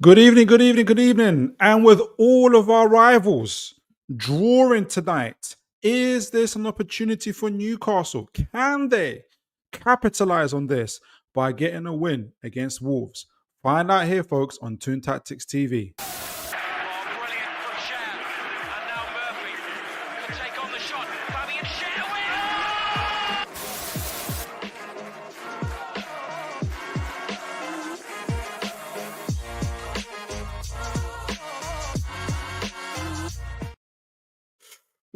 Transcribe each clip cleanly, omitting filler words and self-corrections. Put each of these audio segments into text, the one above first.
Good evening, good evening, good evening. And with all of our rivals drawing tonight, is this an opportunity for Newcastle? Can they capitalize on this by getting a win against Wolves? Find out here, folks, on Toon Tactics TV. Oh, brilliant from Share. And now Murphy can take on the shot. Fabian Share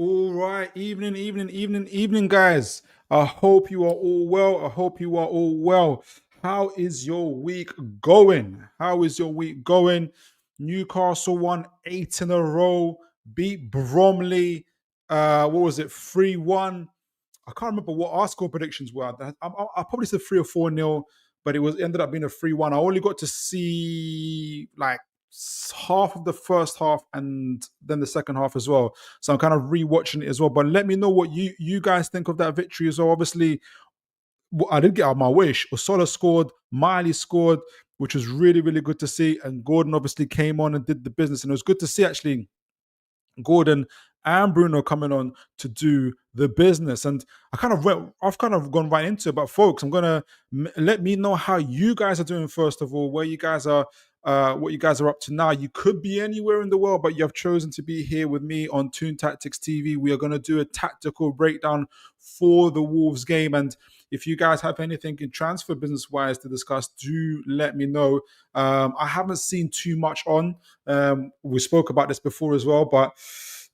All right, evening, guys. I hope you are all well. I hope you are all well. How is your week going? How is your week going? Newcastle won 8 in a row, beat Bromley. What was it? 3-1. I can't remember what our score predictions were. I probably said 3 or 4-0, but it ended up being a 3-1. I only got to see like half of the first half and then the second half as well. So I'm kind of rewatching it as well. But let me know what you guys think of that victory as well. Obviously, I did get out my wish. Osola scored, Miley scored, which was really, really good to see. And Gordon obviously came on and did the business. And it was good to see actually Gordon and Bruno coming on to do the business. And I've kind of gone right into it. But folks, I'm gonna let me know how you guys are doing first of all, where you guys are, what you guys are up to now. You could be anywhere in the world, but you have chosen to be here with me on Toon Tactics TV. We are gonna do a tactical breakdown for the Wolves game. And if you guys have anything in transfer business wise to discuss, do let me know. I haven't seen too much on. We spoke about this before as well, but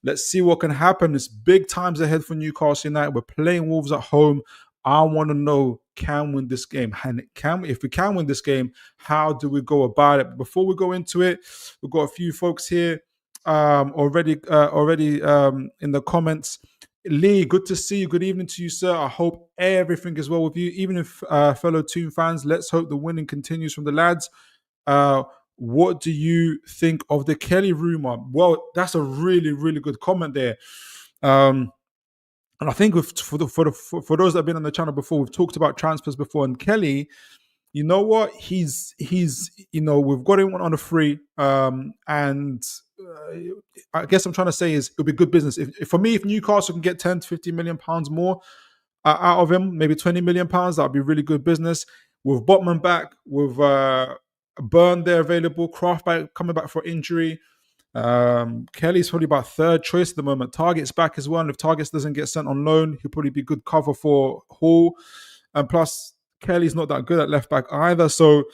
let's see what can happen. It's big times ahead for Newcastle United. We're playing Wolves at home. I want to know, can we win this game? And if we can win this game, how do we go about it? Before we go into it, we've got a few folks here already in the comments. Lee, good to see you. Good evening to you, sir. I hope everything is well with you. Even if fellow Toon fans, let's hope the winning continues from the lads. What do you think of the Kelly rumor? Well, that's a really, really good comment there. And I think for those that have been on the channel before, we've talked about transfers before. And Kelly, you know what? He's we've got him on a free. And I guess I'm trying to say is it'll be good business. If for me, if Newcastle can get 10 to 50 million pounds more out of him, maybe 20 million pounds, that'd be really good business. With Botman back, with Burn there available, Kraft back coming back for injury. Kelly's probably about third choice at the moment. Target's back as well. And if Targets doesn't get sent on loan, he'll probably be good cover for Hall. And plus, Kelly's not that good at left back either. So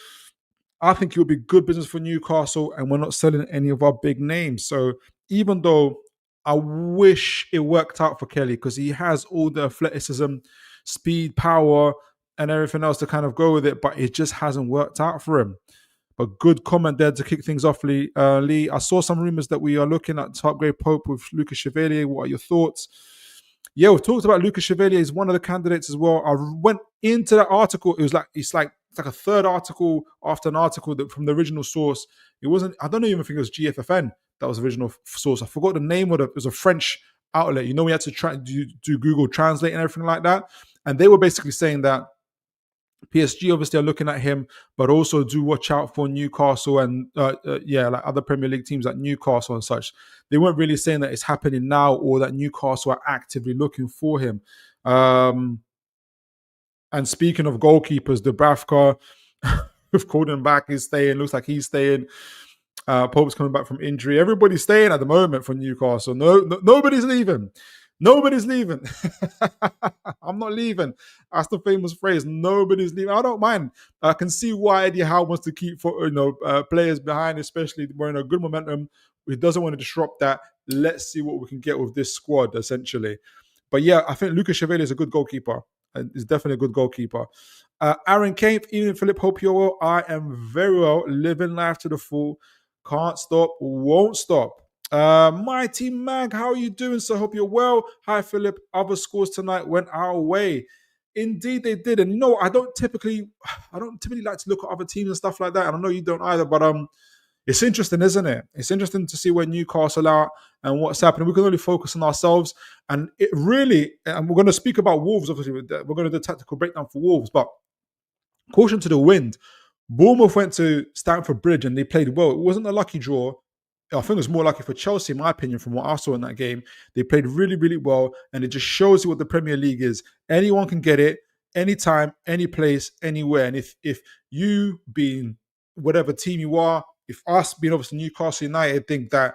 I think it would be good business for Newcastle, and we're not selling any of our big names. So even though I wish it worked out for Kelly because he has all the athleticism, speed, power, and everything else to kind of go with it, but it just hasn't worked out for him. But good comment there to kick things off, Lee. I saw some rumors that we are looking at to upgrade Pope with Lucas Chevalier. What are your thoughts? Yeah, we've talked about Lucas Chevalier. He's one of the candidates as well. I went into that article. It's like a third article after an article from the original source. It wasn't. I don't even think it was GFFN that was the original source. I forgot the name of it. It was a French outlet. You know, we had to try do Google Translate and everything like that. And they were basically saying that PSG obviously are looking at him, but also do watch out for Newcastle and like other Premier League teams like Newcastle and such. They weren't really saying that it's happening now or that Newcastle are actively looking for him. And speaking of goalkeepers, Dubravka, with Gordon back, is staying. Looks like he's staying. Pope's coming back from injury. Everybody's staying at the moment for Newcastle. Nobody's leaving. Nobody's leaving. I'm not leaving. That's the famous phrase. Nobody's leaving. I don't mind. I can see why Eddie Howe wants to keep players behind, especially we're in a good momentum. He doesn't want to disrupt that. Let's see what we can get with this squad, essentially. But yeah, I think Lucas Chevalier is a good goalkeeper. He's definitely a good goalkeeper. Aaron Kane, Ian Philip, hope you're well. I am very well, living life to the full. Can't stop, won't stop. Mighty Mag, how are you doing? So hope you're well. Hi, Philip. Other scores tonight went our way. Indeed, they did. And you know, I don't typically like to look at other teams and stuff like that. And I know you don't either, but it's interesting, isn't it? It's interesting to see where Newcastle are and what's happening. We can only focus on ourselves. And it really, and we're going to speak about Wolves, obviously. We're going to do a tactical breakdown for Wolves, but caution to the wind. Bournemouth went to Stamford Bridge and they played well. It wasn't a lucky draw. I think it was more lucky for Chelsea, in my opinion, from what I saw in that game. They played really, really well, and it just shows you what the Premier League is. Anyone can get it, anytime, any place, anywhere. And if you being whatever team you are, if us being obviously Newcastle United think that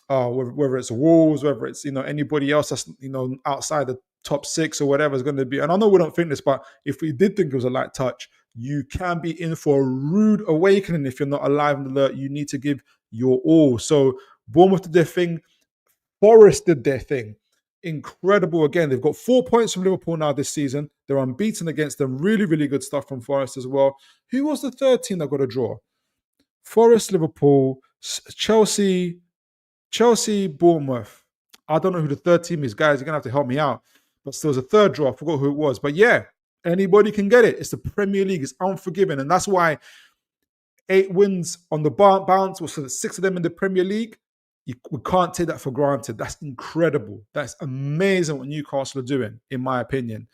whether it's Wolves, whether it's anybody else that's outside the top six or whatever is going to be. And I know we don't think this, but if we did think it was a light touch, you can be in for a rude awakening if you're not alive and alert. You need to give your all. So Bournemouth did their thing. Forest did their thing. Incredible again. They've got 4 points from Liverpool now this season. They're unbeaten against them. Really, really good stuff from Forest as well. Who was the third team that got a draw? Forest, Liverpool, Chelsea, Bournemouth. I don't know who the third team is, guys. You're going to have to help me out. But still, there's a third draw. I forgot who it was. But yeah, anybody can get it. It's the Premier League. It's unforgiving. And that's why 8 wins on the bounce, so there's 6 of them in the Premier League. We can't take that for granted. That's incredible. That's amazing what Newcastle are doing, in my opinion.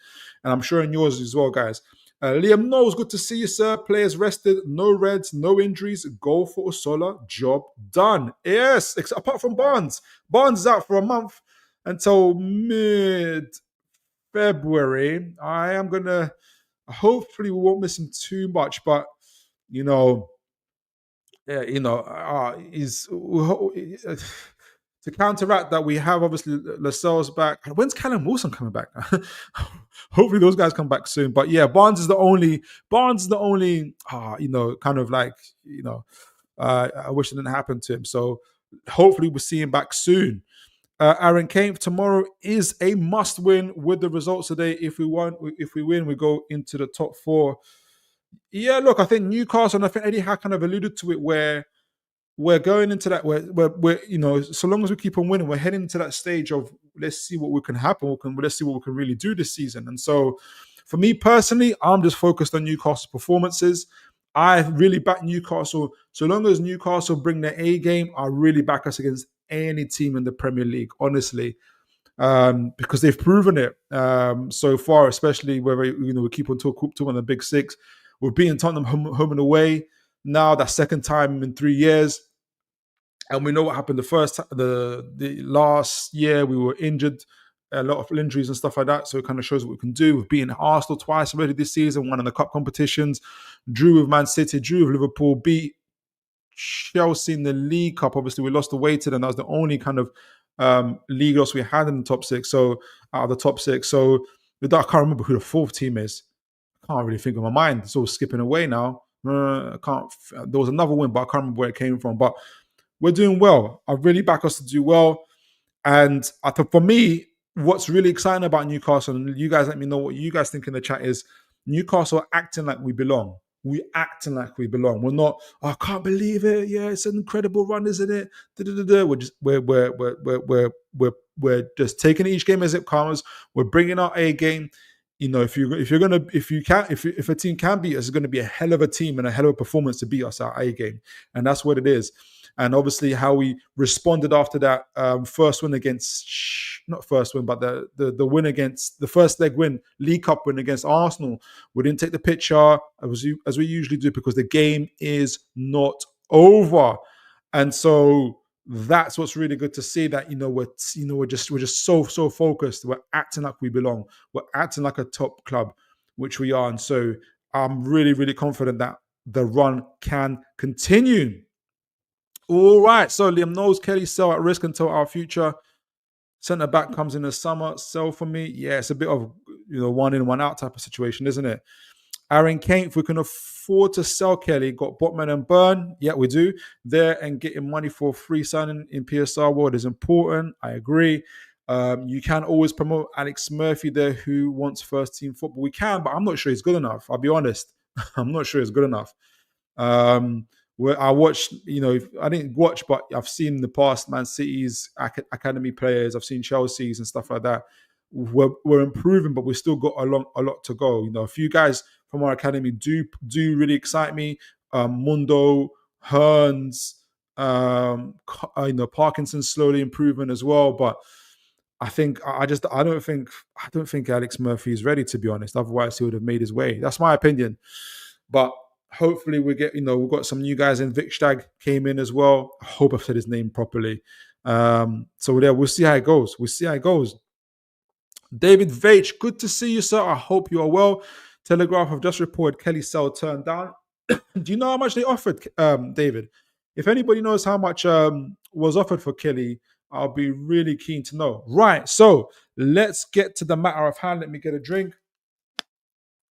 And I'm sure in yours as well, guys. Liam Knowles, good to see you, sir. Players rested, no reds, no injuries. Goal for Osola, job done. Yes, apart from Barnes. Barnes is out for a month until mid-February. I am going to, hopefully we won't miss him too much, but, is to counteract that, we have obviously Lascelles back. When's Callum Wilson coming back? Hopefully those guys come back soon. But yeah, Barnes is the only, kind of like, I wish it didn't happen to him. So hopefully we'll see him back soon. Aaron Kane, tomorrow is a must win with the results today. If we win, we go into the top 4. Yeah, look, I think Newcastle, and I think Eddie Howe kind of alluded to it, where we're going into that, we're so long as we keep on winning, we're heading to that stage of let's see what we can happen. Let's see what we can really do this season. And so for me personally, I'm just focused on Newcastle performances. I really back Newcastle. So long as Newcastle bring their A game, I really back us against any team in the Premier League, honestly. Because they've proven it so far, especially where we keep on talking on the Big Six. We're beating Tottenham home and away. Now that's second time in 3 years, and we know what happened the last year. We were injured, a lot of injuries and stuff like that. So it kind of shows what we can do. We've beaten Arsenal twice already this season, won in the cup competitions, drew with Man City, drew with Liverpool, beat Chelsea in the League Cup. Obviously, we lost the way to them. That was the only kind of league loss we had in the top 6. So out of the top 6, so I can't remember who the 4th team is. I can't really think of my mind. It's all skipping away now. I can't. There was another win, but I can't remember where it came from. But we're doing well. I really back us to do well. And I think for me, what's really exciting about Newcastle, and you guys let me know what you guys think in the chat, is Newcastle acting like we belong. We acting like we belong. We're not. Oh, I can't believe it. Yeah, it's an incredible run, isn't it? We're just taking each game as it comes. We're bringing our A game. If a team can beat us, it's going to be a hell of a team and a hell of a performance to beat us at A game, and that's what it is. And obviously, how we responded after that first win against, not first win, but the win against the first leg win, League Cup win against Arsenal. We didn't take the picture as we usually do because the game is not over, and so that's what's really good to see. That we're just so focused. We're acting like we belong. We're acting like a top club, which we are. And so I'm really, really confident that the run can continue. All right. So Liam Knowles, Kelly, sell at risk until our future. Centre back comes in the summer. Sell for me. Yeah, it's a bit of one in, one out type of situation, isn't it? Aaron Kane, if we can afford to sell Kelly, got Botman and Byrne. Yeah, we do. There, and getting money for free signing in PSR world is important. I agree. You can always promote Alex Murphy there, who wants first team football. We can, but I'm not sure he's good enough. I'll be honest. I'm not sure he's good enough. Where I watched, I didn't watch, but I've seen in the past Man City's academy players. I've seen Chelsea's and stuff like that. We're improving, but we've still got a lot to go. A few guys from our academy do really excite me. Mundo, Hearns, Parkinson's slowly improving as well. But I don't think Alex Murphy is ready, to be honest. Otherwise, he would have made his way. That's my opinion. But Hopefully we get, we've got some new guys in. Vikstag came in as well. I hope I've said his name properly. So yeah, we'll see how it goes. We'll see how it goes. David Veitch, good to see you, sir. I hope you are well. Telegraph have just reported Kelly Sell turned down. Do you know how much they offered, David? If anybody knows how much was offered for Kelly, I'll be really keen to know. Right, so let's get to the matter of hand. Let me get a drink.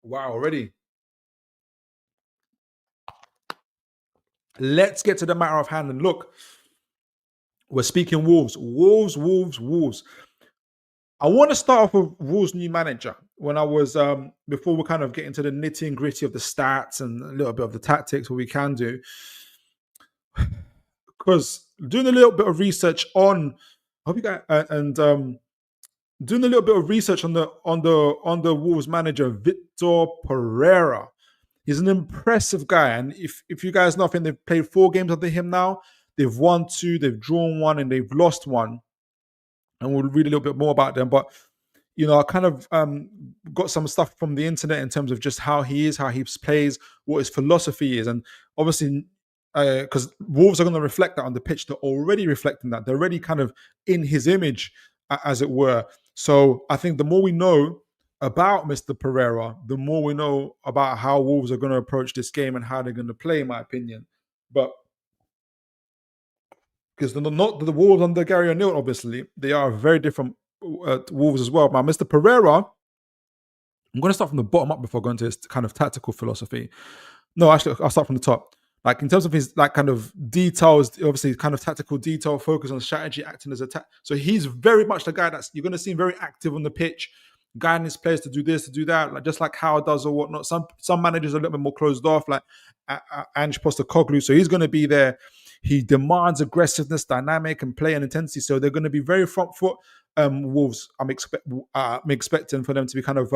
Wow, already. Let's get to the matter of hand. And look, we're speaking Wolves. Wolves. I want to start off with Wolves' new manager. When I was, before we kind of get into the nitty and gritty of the stats and a little bit of the tactics, what we can do, because doing a little bit of research on, I hope you guys, and doing a little bit of research on the Wolves manager, Mr Perriera. He's an impressive guy, and if you guys know, I think they've played 4 games under him now. They've won 2, they've drawn 1, and they've lost 1. And we'll read a little bit more about them. But I kind of got some stuff from the internet in terms of just how he is, how he plays, what his philosophy is, and obviously, because Wolves are going to reflect that on the pitch, they're already reflecting that. They're already kind of in his image, as it were. So I think the more we know about Mr. Perriera, the more we know about how Wolves are going to approach this game and how they're going to play, in my opinion. But because they're not the Wolves under Gary O'Neill, obviously, they are very different Wolves as well. Now, Mr. Perriera, I'm going to start from the bottom up before going to his kind of tactical philosophy. No, actually, I'll start from the top. Like in terms of his kind of details, obviously kind of tactical detail, focus on strategy, acting as a so he's very much the guy that's you're going to see him very active on the pitch, guiding his players to do this, to do that, like just like Howard does or whatnot. Some managers are a little bit more closed off, like Ange Postecoglou, so he's going to be there. He demands aggressiveness, dynamic, and play and intensity. So they're going to be very front foot. Wolves, I'm expecting for them to be kind of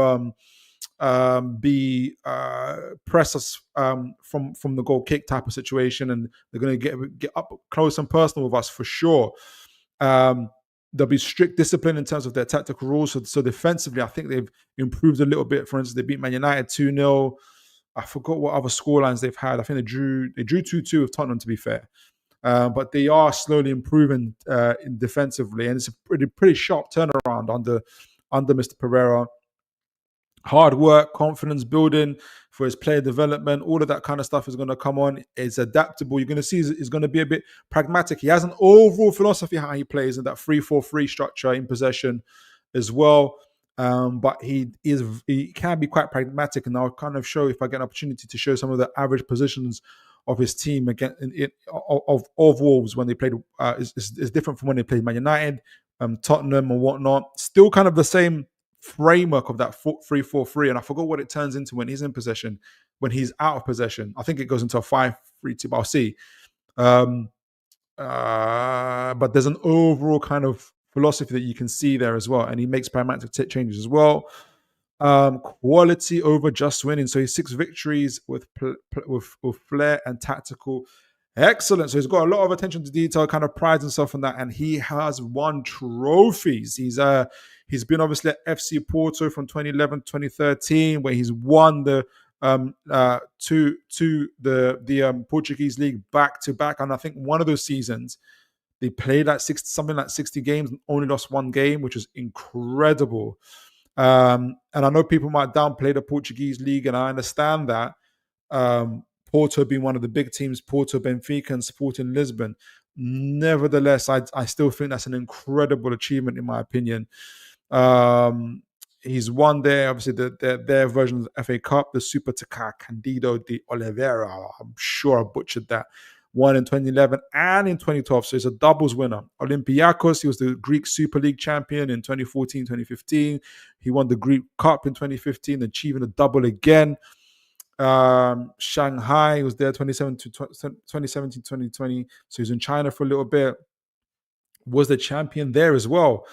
press us from the goal kick type of situation, and they're going to get up close and personal with us for sure. There'll be strict discipline in terms of their tactical rules. So defensively, I think they've improved a little bit. For instance, they beat Man United 2-0. I forgot what other scorelines they've had. I think they drew 2-2 with Tottenham, to be fair. But they are slowly improving defensively, and it's a pretty sharp turnaround under Mr. Perriera. Hard work, confidence building for his player development, all of that kind of stuff is going to come on. It's adaptable. You're going to see he's going to be a bit pragmatic. He has an overall philosophy how he plays in that 3-4-3 structure in possession as well. But he can be quite pragmatic, and I'll kind of show, if I get an opportunity to show some of the average positions of his team again of Wolves when they played is different from when they played Man United, Tottenham and whatnot. Still kind of the same framework of that 3-4-3, and I forgot what it turns into when he's in possession. When he's out of possession, I think it goes into a 5-3-2. But I'll see. But there's an overall kind of philosophy that you can see there as well, and he makes pragmatic changes as well. Quality over just winning. So he's 6 victories with flair and tactical excellence. So he's got a lot of attention to detail, kind of prides himself on that, and he has won trophies. He's been obviously at FC Porto from 2011 to 2013, where he's won the the Portuguese league back to back, and I think one of those seasons they played like something like 60 games and only lost 1 game, which is incredible. And I know people might downplay the Portuguese league, and I understand that. Porto being one of the big teams, Porto, Benfica, and Sporting Lisbon. Nevertheless, I still think that's an incredible achievement, in my opinion. He's won there, obviously, their version of the FA Cup, the Super Candido de Oliveira. I'm sure I butchered that. Won in 2011 and in 2012, so he's a doubles winner. Olympiacos, he was the Greek Super League champion in 2014, 2015. He won the Greek Cup in 2015, achieving a double again. Shanghai, he was there 2017 to 2020, so he's in China for a little bit. Was the champion there as well,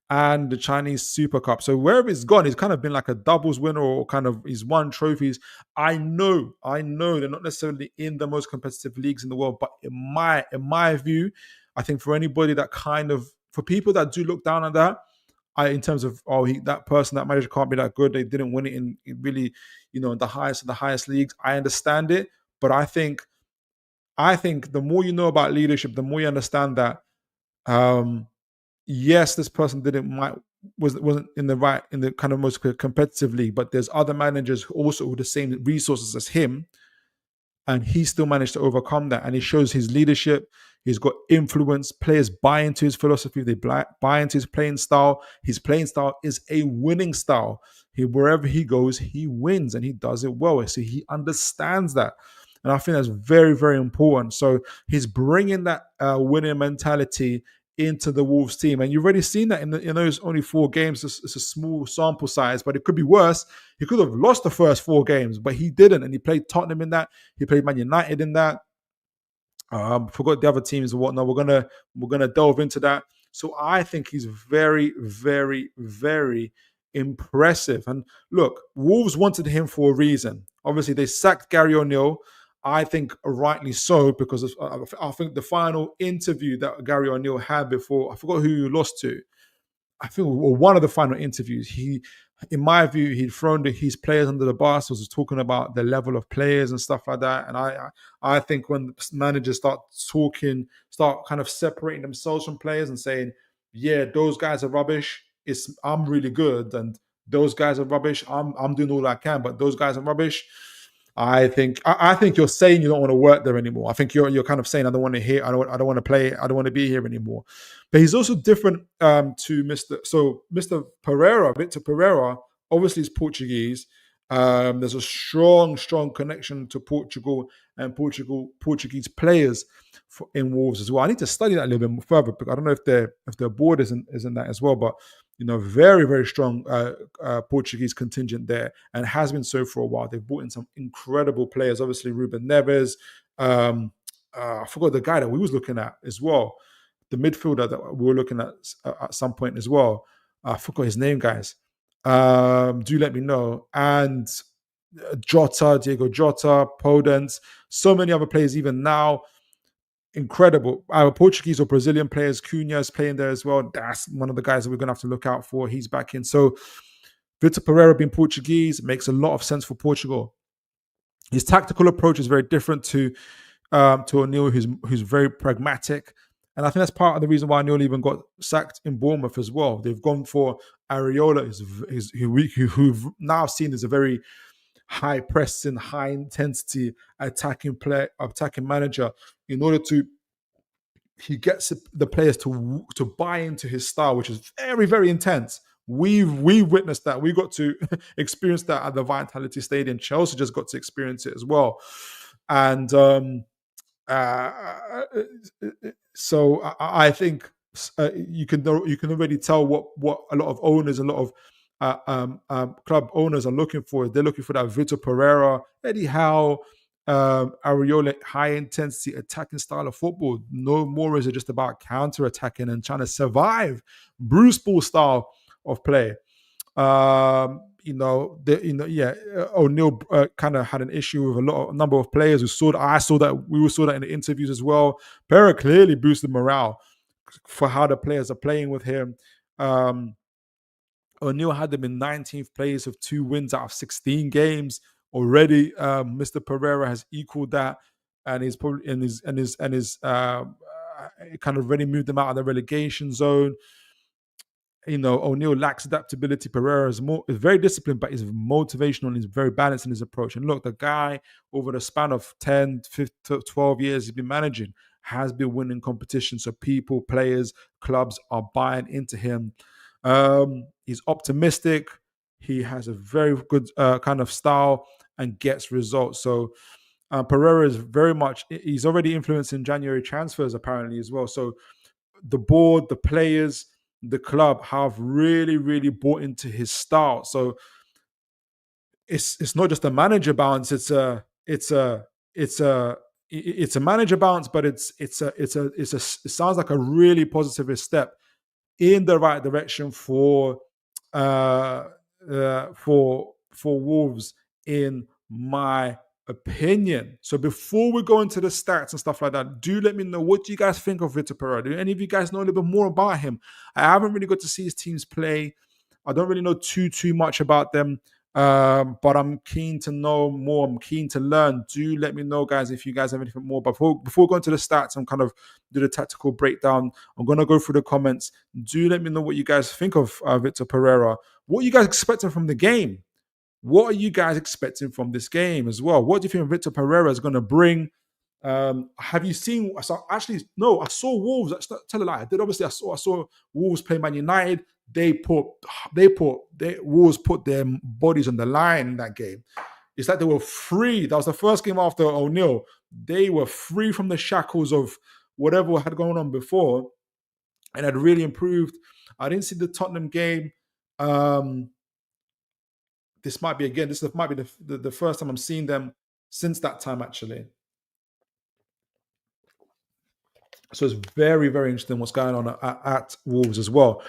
and the Chinese Super Cup. So wherever he's gone, he's kind of been like a doubles winner, or kind of he's won trophies. I know they're not necessarily in the most competitive leagues in the world, but in my view, I think for anybody that for people that do look down on that, in terms of that manager can't be that good, they didn't win it in really, in the highest of the highest leagues. I understand it, But I think the more you know about leadership, the more you understand that um, yes, this person didn't might wasn't in the kind of most competitive league, but there's other managers who also with the same resources as him, and he still managed to overcome that. And he shows his leadership. He's got influence. Players buy into his philosophy. They buy into his playing style. His playing style is a winning style. Wherever he goes, he wins, and he does it well. So he understands that, and I think that's very, very important. So he's bringing that winning mentality into the Wolves team, and you've already seen that in those only 4 games. It's a small sample size, but it could be worse. He could have lost the first 4 games, but he didn't, and he played Tottenham in that. He played Man United in that. Forgot the other teams and whatnot. We're gonna delve into that. So I think he's very, very, very impressive. And look, Wolves wanted him for a reason. Obviously, they sacked Gary O'Neill. I think rightly so, because I think the final interview that Gary O'Neill had before, I forgot who he lost to. I think one of the final interviews, in my view, he'd thrown his players under the bus. Was talking about the level of players and stuff like that. And I think when managers start kind of separating themselves from players and saying, "Yeah, those guys are rubbish. I'm really good, and those guys are rubbish. I'm doing all I can, but those guys are rubbish." I think you're saying you don't want to work there anymore. I think you're kind of saying I don't want to hear, I don't want to play, I don't want to be here anymore. But he's also different to Mr. Pereira, Victor Pereira. Obviously, is Portuguese. There's a strong connection to Portugal and Portuguese players in Wolves as well. I need to study that a little bit more further, because I don't know if their board isn't that as well. But very, very strong Portuguese contingent there, and has been so for a while. They've brought in some incredible players. Obviously, Ruben Neves. I forgot the guy that we was looking at as well, the midfielder that we were looking at some point as well. I forgot his name, guys. Do let me know. And Diego Jota, Podence, so many other players even now. Incredible. Our Portuguese or Brazilian players, Cunha is playing there as well. That's one of the guys that we're going to have to look out for. He's back in. So Vitor Pereira being Portuguese makes a lot of sense for Portugal. His tactical approach is very different to O'Neill, who's very pragmatic. And I think that's part of the reason why O'Neill even got sacked in Bournemouth as well. They've gone for Areola, who've now seen as a very high pressing, high intensity attacking manager. In order to, he gets the players to buy into his style, which is very, very intense. We witnessed that. We got to experience that at the Vitality Stadium. Chelsea just got to experience it as well. And so I think you can already tell what a lot of owners, a lot of club owners are looking for. They're looking for that Vitor Pereira, Eddie Howe, Areola, high intensity attacking style of football. No more is it just about counter attacking and trying to survive Bruce Ball style of play. O'Neill kind of had an issue with a number of players who saw that. We saw that in the interviews as well. Pereira clearly boosted morale for how the players are playing with him. O'Neill had them in 19th place with 2 wins out of 16 games already. Mr. Pereira has equaled that, and he's probably kind of already moved them out of the relegation zone. O'Neill lacks adaptability. Pereira is very disciplined, but he's motivational and he's very balanced in his approach. And look, the guy, over the span of 10, 15, 12 years he's been managing, has been winning competition. So people, players, clubs are buying into him. He's optimistic. He has a very good kind of style and gets results. So Pereira is very much, he's already influencing January transfers apparently as well. So the board, the players, the club have really, really bought into his style. So it's not just a manager bounce. It's a manager bounce, but it sounds like a really positive step in the right direction for Wolves, in my opinion. So before we go into the stats and stuff like that, do let me know, what do you guys think of Vitor Pereira? Do any of you guys know a little bit more about him? I haven't really got to see his teams play. I don't really know too much about them. But I'm keen to know more. I'm keen to learn. Do let me know, guys, if you guys have anything more. But before going to the stats and kind of do the tactical breakdown, I'm going to go through the comments. Do let me know what you guys think of Victor Pereira. What are you guys expecting from the game? What are you guys expecting from this game as well? What do you think Victor Pereira is going to bring? Have you seen? I saw actually no. I saw Wolves. Tell a lie. I did obviously. I saw Wolves play Man United. Wolves put their bodies on the line in that game. It's like they were free. That was the first game after O'Neill. They were free from the shackles of whatever had gone on before, and had really improved. I didn't see the Tottenham game. This might be again. This might be the first time I'm seeing them since that time actually. So it's very, very interesting what's going on at Wolves as well.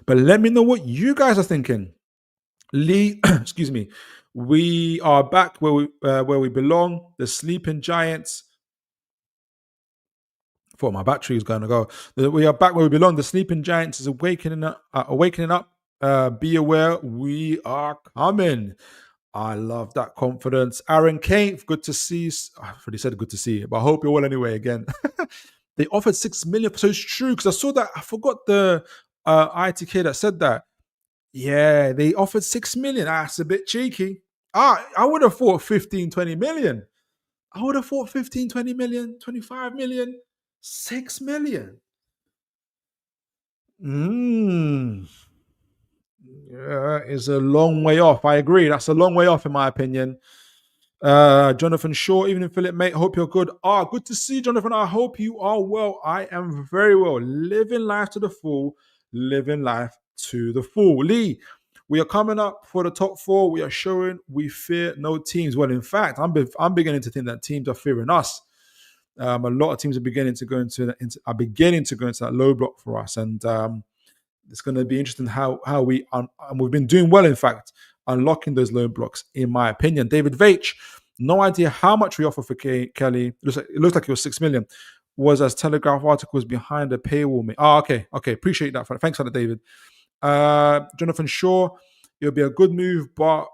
But let me know what you guys are thinking. Lee, excuse me. We are back where we belong. The sleeping giants. Thought my battery was going to go. We are back where we belong. The sleeping giants is awakening up. Be aware, we are coming. I love that confidence. Aaron Kane, good to see. I've already said good to see, but I hope you're well anyway again. They offered 6 million. So it's true because I saw that. I forgot the ITK that said that. Yeah, they offered 6 million. That's a bit cheeky. I would have thought 15, 20 million. I would have thought 15, 20 million, 25 million, 6 million. Yeah, is a long way off. I agree. That's a long way off, in my opinion. Jonathan Shaw, evening, Philip, mate. Hope you're good. Good to see you, Jonathan. I hope you are well. I am very well. Living life to the full. Living life to the full. Lee, we are coming up for the top four. We are showing we fear no teams. Well, in fact, I'm beginning to think that teams are fearing us. A lot of teams are beginning to go into that low block for us, and it's going to be interesting how we and we've been doing well, in fact, unlocking those low blocks, in my opinion. David Veitch, no idea how much we offer for Kelly. It looks like it was 6 million. Was as Telegraph articles behind the paywall. Okay. Appreciate that. Thanks for that, David. Jonathan Shaw, it'll be a good move, but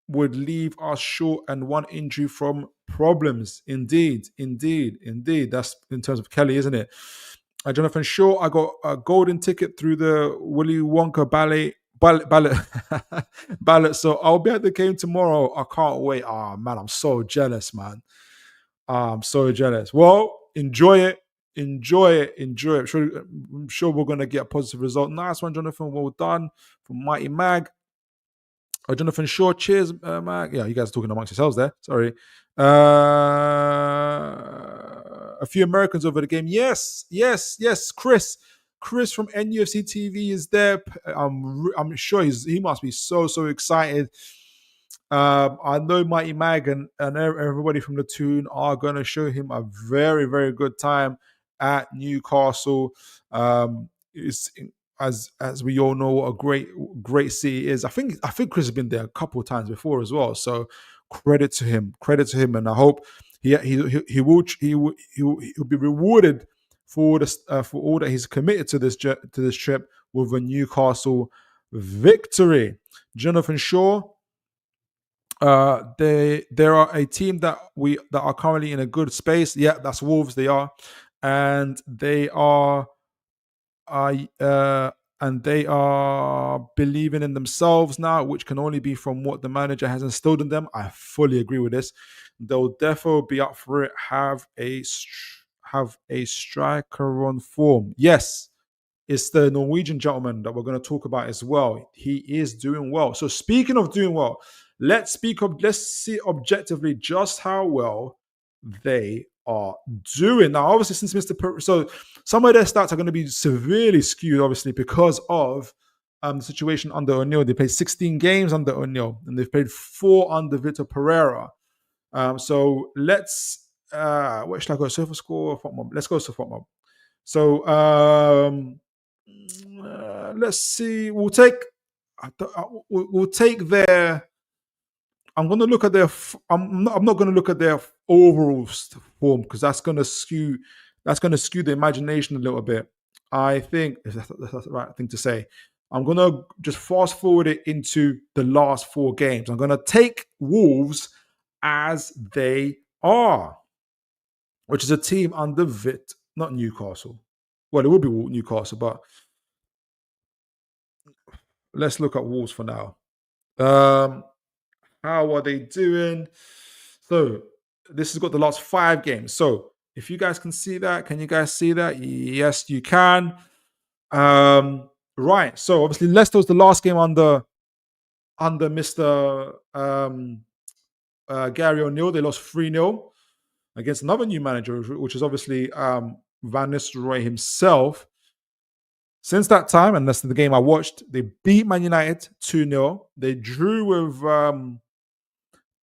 would leave us short and one injury from problems. Indeed. That's in terms of Kelly, isn't it? Jonathan Shaw, I got a golden ticket through the Willy Wonka ballot. So I'll be at the game tomorrow. I can't wait. Oh man, I'm so jealous, man. I'm so jealous. Well, enjoy it. I'm sure we're gonna get a positive result. Nice one, Jonathan. Well done from Mighty Mag. Jonathan Shaw, cheers, Mag. Yeah, you guys are talking amongst yourselves there. Sorry. A few Americans over the game. Yes. Chris from NUFC TV is there. I'm sure he must be so excited. I know Mighty Mag and everybody from the Toon are going to show him a very, very good time at Newcastle. It's as we all know what a great city is. I think Chris has been there a couple of times before as well. So credit to him, and I hope he will he'll be rewarded for this for all that he's committed to this trip with a Newcastle victory. Jonathan Shaw. They are a team that are currently in a good space. Yeah, that's Wolves. They are, and they are believing in themselves now, which can only be from what the manager has instilled in them. I fully agree with this. They'll definitely be up for it. Have a striker on form. Yes, it's the Norwegian gentleman that we're going to talk about as well. He is doing well. So speaking of doing well, let's see objectively just how well they are doing. Now, obviously, since Mr. So some of their stats are going to be severely skewed, obviously, because of the situation under O'Neill. They played 16 games under O'Neill, and they've played 4 under Victor Pereira. So let's, where should I go? Surfer score, FOTMob. Let's go to FOTMob. So let's see. We'll take their. I'm going to look at their. I'm not going to look at their overall form because that's going to skew the imagination a little bit. I think that's the right thing to say. I'm going to just fast forward it into the last 4 games. I'm going to take Wolves as they are, which is a team under Vit, not Newcastle. Well, it will be Newcastle, but let's look at Wolves for now. How are they doing? So this has got the last 5 games. So if you guys can see that, can you guys see that? Yes, you can. Right. So obviously Leicester was the last game under Mr. Gary O'Neill. They lost 3-0 against another new manager, which is obviously Van Nistelrooy himself. Since that time, and that's the game I watched, they beat Man United 2-0. They drew with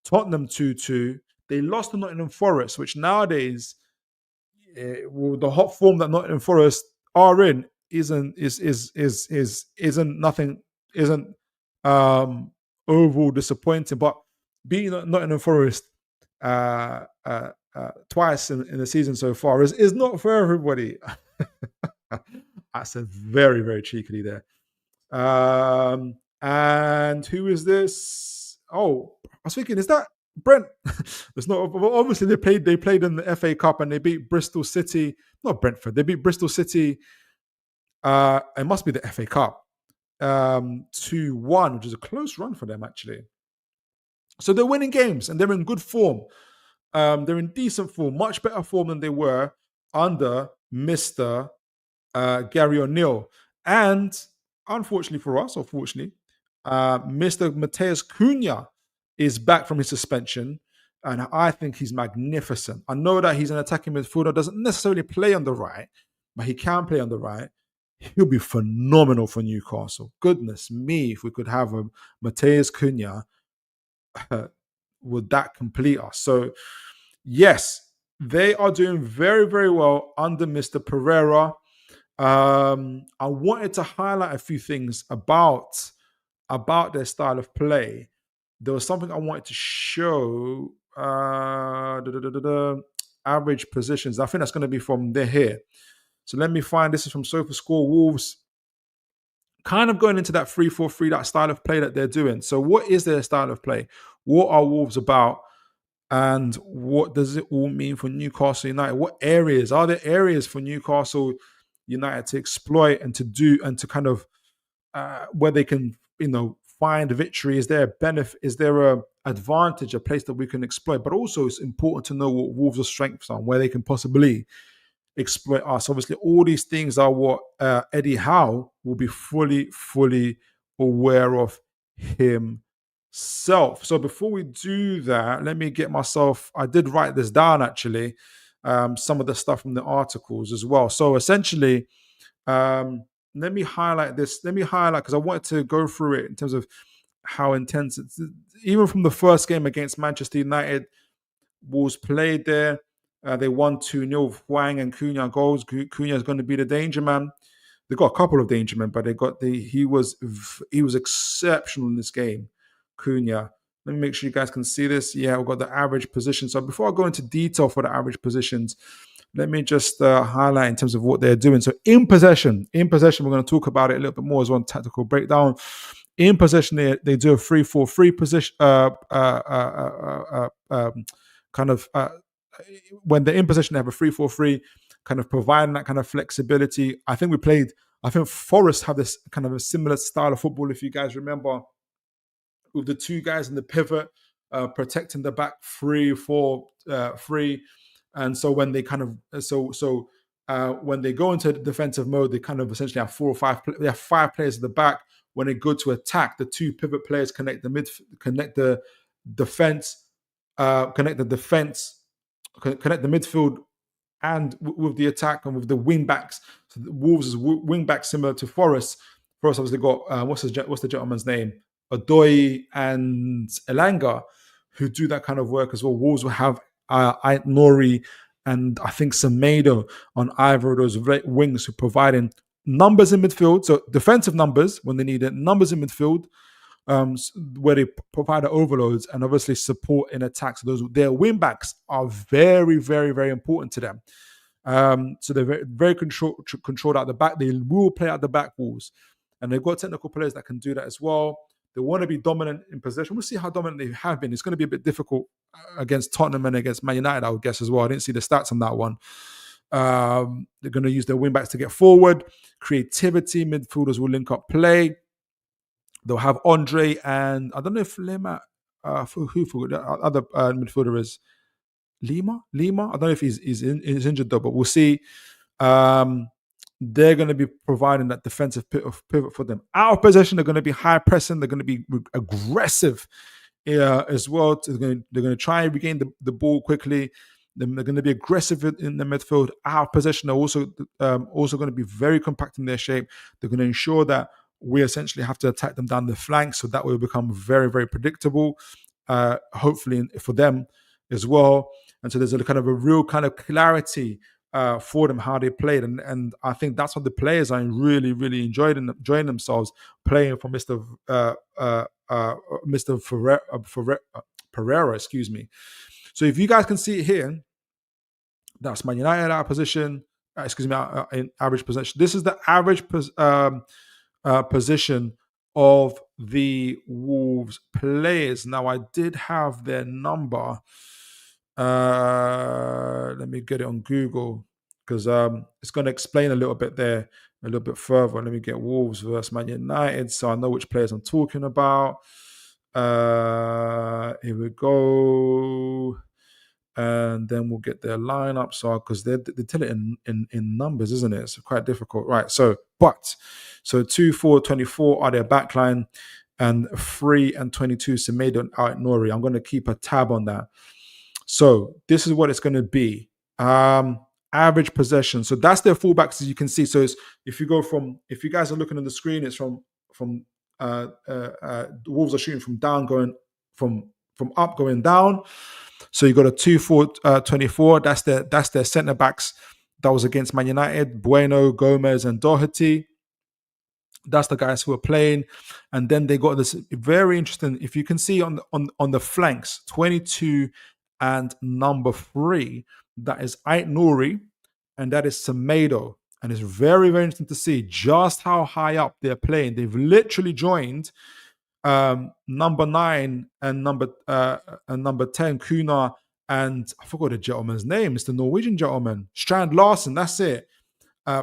Tottenham 2-2. They lost to Nottingham Forest, which nowadays, with the hot form that Nottingham Forest are in, isn't nothing, isn't overall disappointing. But beating Nottingham Forest twice in the season so far is not for everybody. I said very, very cheekily there. And who is this? Oh, I was thinking, is that Brent? It's not. Obviously, they played in the FA Cup and they beat Bristol City. Not Brentford. They beat Bristol City. It must be the FA Cup. 2-1, which is a close run for them actually. So they're winning games and they're in good form. They're in decent form, much better form than they were under Mr. Gary O'Neill. And unfortunately for us, or fortunately, Mr. Mateus Cunha is back from his suspension, and I think he's magnificent. I know that he's an attacking midfielder, doesn't necessarily play on the right, but he can play on the right. He'll be phenomenal for Newcastle. Goodness me, if we could have a Mateus Cunha, would that complete us? So, yes, they are doing very, very well under Mr. Perriera. I wanted to highlight a few things about their style of play. There was something I wanted to show. Average positions. I think that's going to be from here. So let me find. This is from SofaScore. Wolves kind of going into that 3-4-3, that style of play that they're doing. So what is their style of play? What are Wolves about? And what does it all mean for Newcastle United? What areas are there areas for Newcastle United to exploit and to do and to kind of where they can find victory? Is there a benefit? Is there a advantage, a place that we can exploit? But also it's important to know what Wolves' strengths are, where they can possibly exploit us. Obviously, all these things are what Eddie Howe will be fully aware of himself. So before we do that, let me get myself, I did write this down actually, some of the stuff from the articles as well. So essentially, let me highlight this. Let me highlight, because I wanted to go through it in terms of how intense it's, even from the first game against Manchester United, Wolves played there. They won 2-0 with Hwang and Cunha goals. Cunha is going to be the danger man. They got a couple of danger men, but he was exceptional in this game, Cunha. Let me make sure you guys can see this. Yeah, we've got the average position. So before I go into detail for the average positions, let me just highlight in terms of what they're doing. So in possession, we're going to talk about it a little bit more as one tactical breakdown. In possession, they do a 3-4-3 position, when they're in possession, they have a 3-4-3, kind of providing that kind of flexibility. I think Forest have this kind of a similar style of football, if you guys remember, with the two guys in the pivot, protecting the back 3-4-3. And so when they kind of when they go into the defensive mode, they kind of essentially have 4 or 5. They have 5 players at the back. When they go to attack, the 2 pivot players connect the defense, connect the midfield, and with the attack and with the wing backs. So the Wolves' wing back similar to Forest. Forest obviously got what's the gentleman's name? Odoi and Elanga, who do that kind of work as well. Wolves will have Nori and I think Semedo on either of those wings, who providing numbers in midfield. So defensive numbers when they need it, numbers in midfield, where they provide the overloads, and obviously support in attacks. So their wing backs are very, very, very important to them. So they're very, very controlled out the back. They will play out the back, Wolves. and they've got technical players that can do that as well. They want to be dominant in possession. We'll see how dominant they have been. It's going to be a bit difficult against Tottenham and against Man United, I would guess, as well. I didn't see the stats on that one. They're going to use their wing backs to get forward. Creativity, midfielders will link up play. They'll have Andre and I don't know if Lema, who for the other midfielder is Lima. I don't know if he's injured though, but we'll see. They're going to be providing that defensive pivot for them. Out of possession, they're going to be high pressing. They're going to be aggressive as well. They're going to try and regain the ball quickly. They're going to be aggressive in the midfield. Out of possession, they're also going to be very compact in their shape. They're going to ensure that we essentially have to attack them down the flanks, so that will become very, very predictable, hopefully for them as well. And so there's a kind of a real kind of clarity for them how they played, and I think that's what the players are really, really enjoying themselves playing for Mr. Perriera, excuse me. So if you guys can see it here, that's Man United out of position. In average possession. This is the average position of the Wolves players. Now, I did have their number. Let me get it on Google because it's going to explain a little bit there, a little bit further. Let me get Wolves versus Man United so I know which players I'm talking about. Here we go. And then we'll get their lineup. So, because they tell it in numbers, isn't it? It's quite difficult. Right. So 2, 4, 24 are their backline, and 3 and 22 Semedo and Nori. I'm going to keep a tab on that. So this is what it's going to be. Average possession. So that's their fullbacks, as you can see. So it's, if you guys are looking on the screen, it's from the Wolves are shooting from down, going from up, going down. So you got a 2, 4, 24. That's their centre backs. That was against Man United. Bueno, Gomez, and Doherty. That's the guys who are playing. And then they got this very interesting. If you can see on the flanks, 22 and number 3, that is Ait Nouri, and that is Semedo. And it's very, very interesting to see just how high up they're playing. They've literally joined number 9 and number 10, Kuna, and I forgot the gentleman's name. It's the Norwegian gentleman, Strand Larsen. That's it.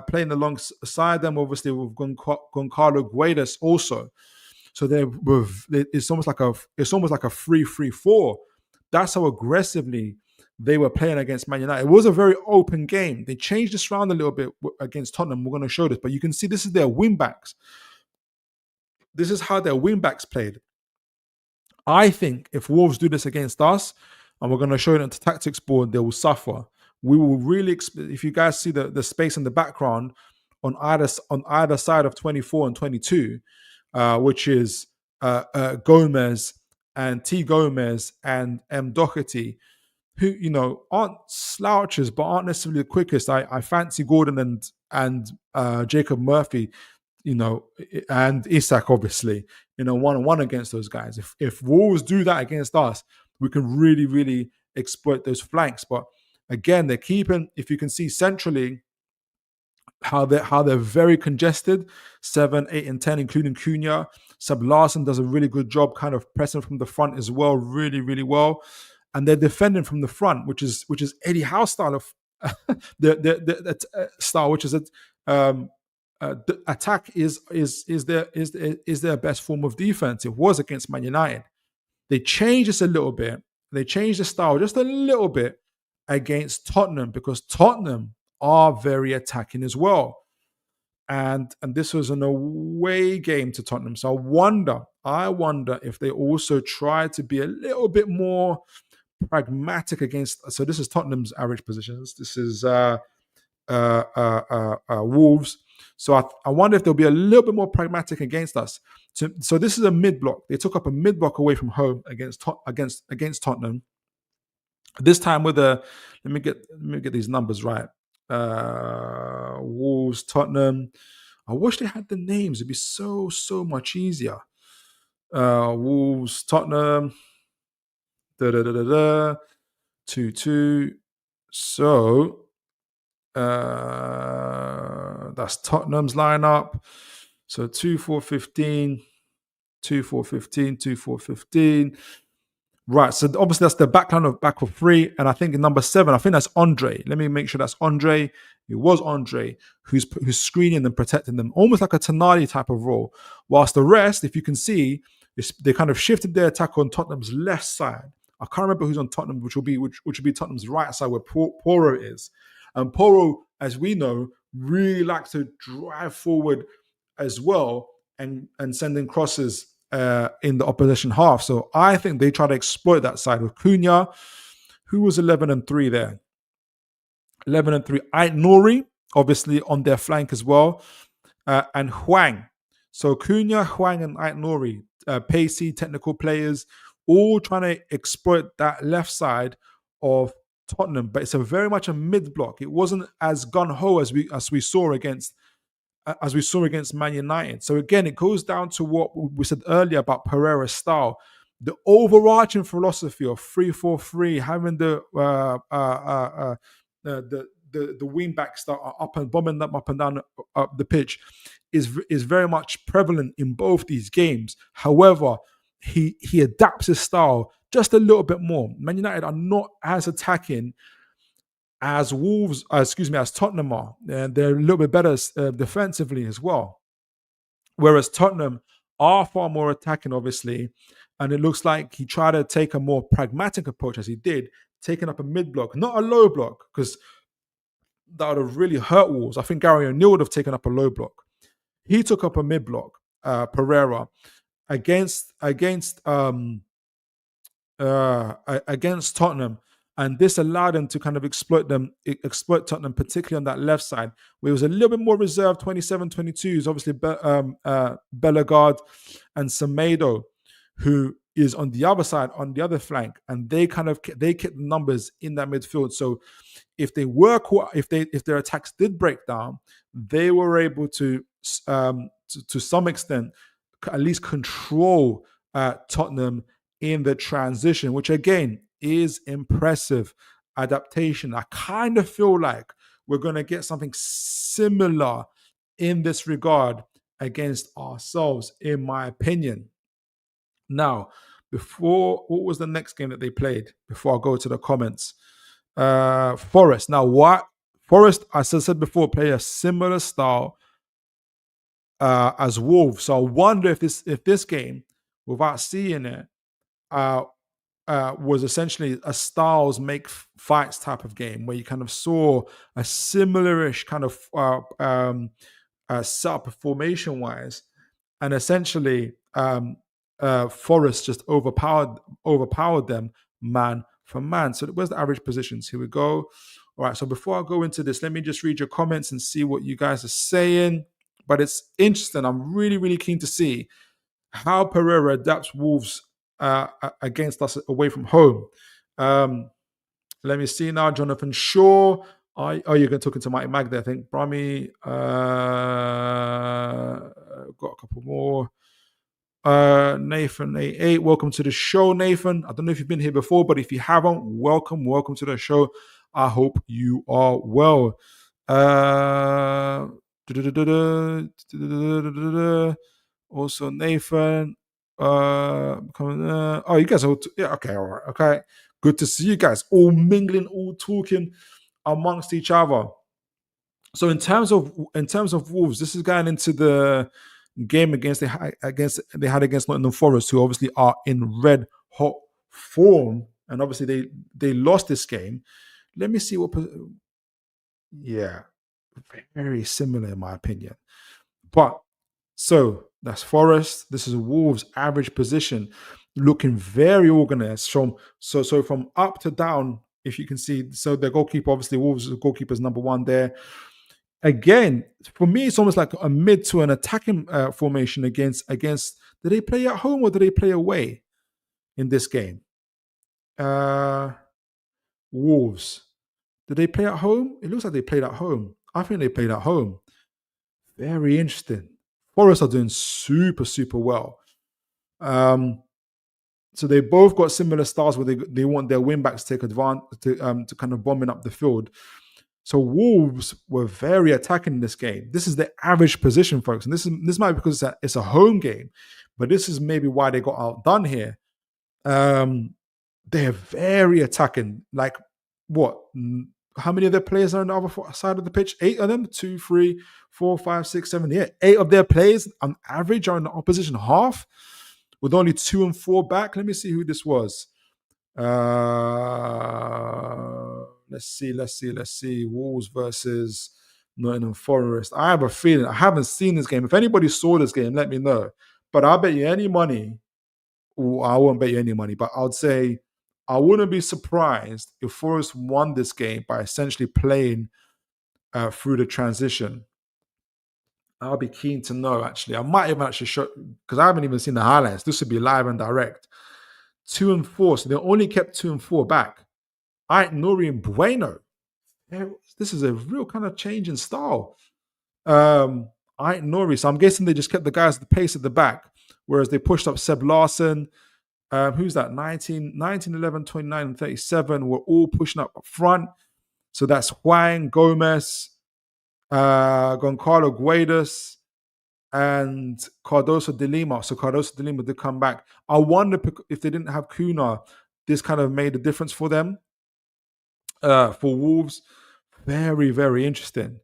Playing alongside them, obviously with Goncalo Guedes also. So it's almost like a 3-3-4. That's how aggressively they were playing against Man United. It was a very open game. They changed this around a little bit against Tottenham. We're going to show this, but you can see this is their wing backs. This is how their wing backs played. I think if Wolves do this against us, and we're going to show it on the tactics board, they will suffer. We will really, if you guys see the space in the background on either side of 24 and 22, which is Gomez and T. Gomez and M. Doherty, who aren't slouches but aren't necessarily the quickest. I fancy Gordon and Jacob Murphy, and Isak, obviously, one-on-one against those guys. If Wolves do that against us, we can really, really exploit those flanks. But again, they're keeping, if you can see centrally, how they're very congested, 7, 8, and 10, including Cunha. Seb Larsen does a really good job kind of pressing from the front as well, really, really well. And they're defending from the front, which is Eddie Howe's style of the style, which is the attack is their best form of defense. It was against Man United. They changed this a little bit. They changed the style just a little bit against Tottenham because Tottenham are very attacking as well. And this was an away game to Tottenham. So I wonder if they also try to be a little bit more pragmatic against. So this is Tottenham's average positions. This is Wolves. So I wonder if they'll be a little bit more pragmatic against us. So this is a mid block. They took up a mid block away from home against Tottenham. This time with let me get these numbers right. Wolves, Tottenham. I wish they had the names. It'd be so much easier. Wolves, Tottenham. 2-2. So that's Tottenham's lineup. So 2-4-15, 2-4-15, 2-4-15. Right. So obviously that's the backline of back of three. And I think in number 7, I think that's Andre. Let me make sure that's Andre. It was Andre who's screening and protecting them, almost like a Tonali type of role. Whilst the rest, if you can see, they kind of shifted their attack on Tottenham's left side. I can't remember who's on Tottenham, which will be Tottenham's right side where Poro is. And Poro, as we know, really likes to drive forward as well and sending crosses in the opposition half. So I think they try to exploit that side with Cunha, who was 11-3 there. 11-3. Ait Nouri, obviously on their flank as well, and Huang. So Cunha, Huang, and Ait Nouri, pacey, technical players, all trying to exploit that left side of Tottenham. But it's very much a mid block. It wasn't as gun ho as we saw against Man United. So again, it goes down to what we said earlier about Perriera's style. The overarching philosophy of 3-4-3, having the wing backs that are up and bombing them up and down the pitch is very much prevalent in both these games. However, he adapts his style just a little bit more. Man United are not as attacking as as Tottenham are. And they're a little bit better defensively as well. Whereas Tottenham are far more attacking, obviously. And it looks like he tried to take a more pragmatic approach, as he did, taking up a mid block, not a low block, because that would have really hurt Wolves. I think Gary O'Neill would have taken up a low block. He took up a mid block, Perriera, against Tottenham, and this allowed them to kind of exploit Tottenham, particularly on that left side, where it was a little bit more reserved. 27-22 is obviously Bellegarde and Semedo, who is on the other side, on the other flank, and they kept the numbers in that midfield. So if their attacks did break down, they were able to some extent at least control Tottenham in the transition, which again is impressive adaptation. I kind of feel like we're going to get something similar in this regard against ourselves, in my opinion. Now, what was the next game that they played? Before I go to the comments, Forest. Now, what Forest, as I said before, play a similar style as Wolves. So I wonder if this game, without seeing it, was essentially a styles make fights type of game where you kind of saw a similar-ish kind of setup formation wise, and essentially Forest just overpowered them man for man. So where's the average positions? Here we go. All right. So before I go into this, let me just read your comments and see what you guys are saying. But it's interesting. I'm really, really keen to see how Perriera adapts Wolves against us away from home. Let me see now. Jonathan Shaw. You're going to talk into Mike Magda, I think. Brahmi. Got a couple more. Nathan A8, welcome to the show, Nathan. I don't know if you've been here before, but if you haven't, welcome to the show. I hope you are well. Also, Nathan. You guys are okay, all right, okay. Good to see you guys all mingling, all talking amongst each other. So in terms of Wolves, this is going into the game they had against Nottingham Forest, who obviously are in red hot form, and obviously they lost this game. Let me see very similar in my opinion. But so that's Forest. This is Wolves' average position, looking very organized from up to down. If you can see, so the goalkeeper, obviously Wolves' goalkeeper is number 1 there. Again, for me, it's almost like a mid to an attacking formation against. Do they play at home or do they play away in this game? Wolves. Did they play at home? It looks like they played at home. I think they played at home. Very interesting. Forest are doing super, super well. So they both got similar styles where they want their wing backs to take advantage to kind of bombing up the field. So Wolves were very attacking in this game. This is the average position, folks, and this might be because it's a home game, but this is maybe why they got outdone here. They're very attacking. Like what? How many of their players are on the other side of the pitch? 8 of them. 2, 3, 4, 5, 6, 7, 8. 8 of their players on average are in the opposition half, with only 2 and 4 back. Let me see who this was. Let's see. Wolves versus Nottingham Forest. I have a feeling, I haven't seen this game. If anybody saw this game, let me know. But I'll bet you any money. I won't bet you any money, but I'd say I wouldn't be surprised if Forest won this game by essentially playing through the transition. I'll be keen to know, actually. I might even actually show, because I haven't even seen the highlights. This would be live and direct. 2 and 4, so they only kept 2 and 4 back. Nuri and Bueno. This is a real kind of change in style. Nuri, so I'm guessing they just kept the guys at the pace at the back, whereas they pushed up Seb Larson. Who's that? 19, 11, 29, and 37 were all pushing up front. So that's Huang, Gomez, Goncalo Guedes, and Cardoso de Lima. So Cardoso de Lima did come back. I wonder if they didn't have Kuna, this kind of made a difference for them. For Wolves, very, very interesting.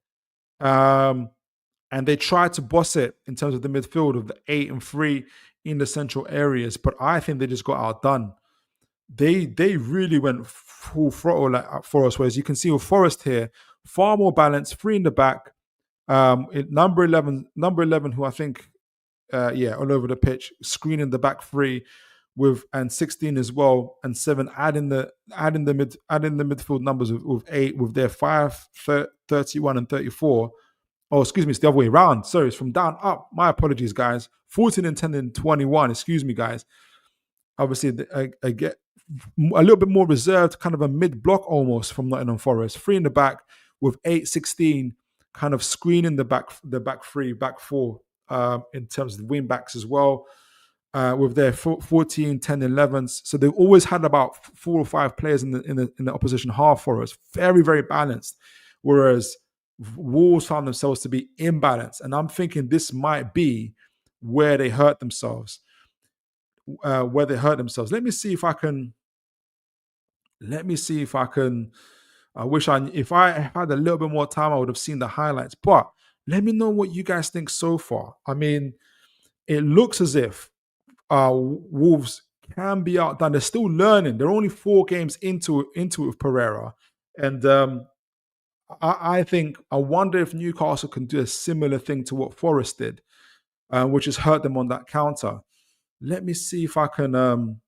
And they tried to boss it in terms of the midfield of the 8 and 3 in the central areas, but I think they just got outdone. They really went full throttle for us. Whereas you can see with Forest here, far more balanced, 3 in the back. Number 11, who I think, all over the pitch, screening the back 3 and 16 as well, and 7 adding the midfield numbers with 8 with their 5, 31 and 34. Oh, excuse me, it's the other way around. Sorry, it's from down up. My apologies, guys. 14 and 10 and 21. Excuse me, guys. Obviously, I get a little bit more reserved, kind of a mid-block almost from Nottingham Forest. 3 in the back with 8, 16, kind of screening the back 3, back 4 in terms of wing backs as well. With their 14, 10, 11s. So they've always had about 4 or 5 players in the opposition half for us. Very, very balanced. Whereas Wolves found themselves to be imbalanced. And I'm thinking this might be where they hurt themselves. Let me see if I can. If I had a little bit more time, I would have seen the highlights. But let me know what you guys think so far. I mean, it looks as if Wolves can be outdone. They're still learning. They're only 4 games into it with Perriera. And I wonder if Newcastle can do a similar thing to what Forest did, which has hurt them on that counter. Let me see if I can.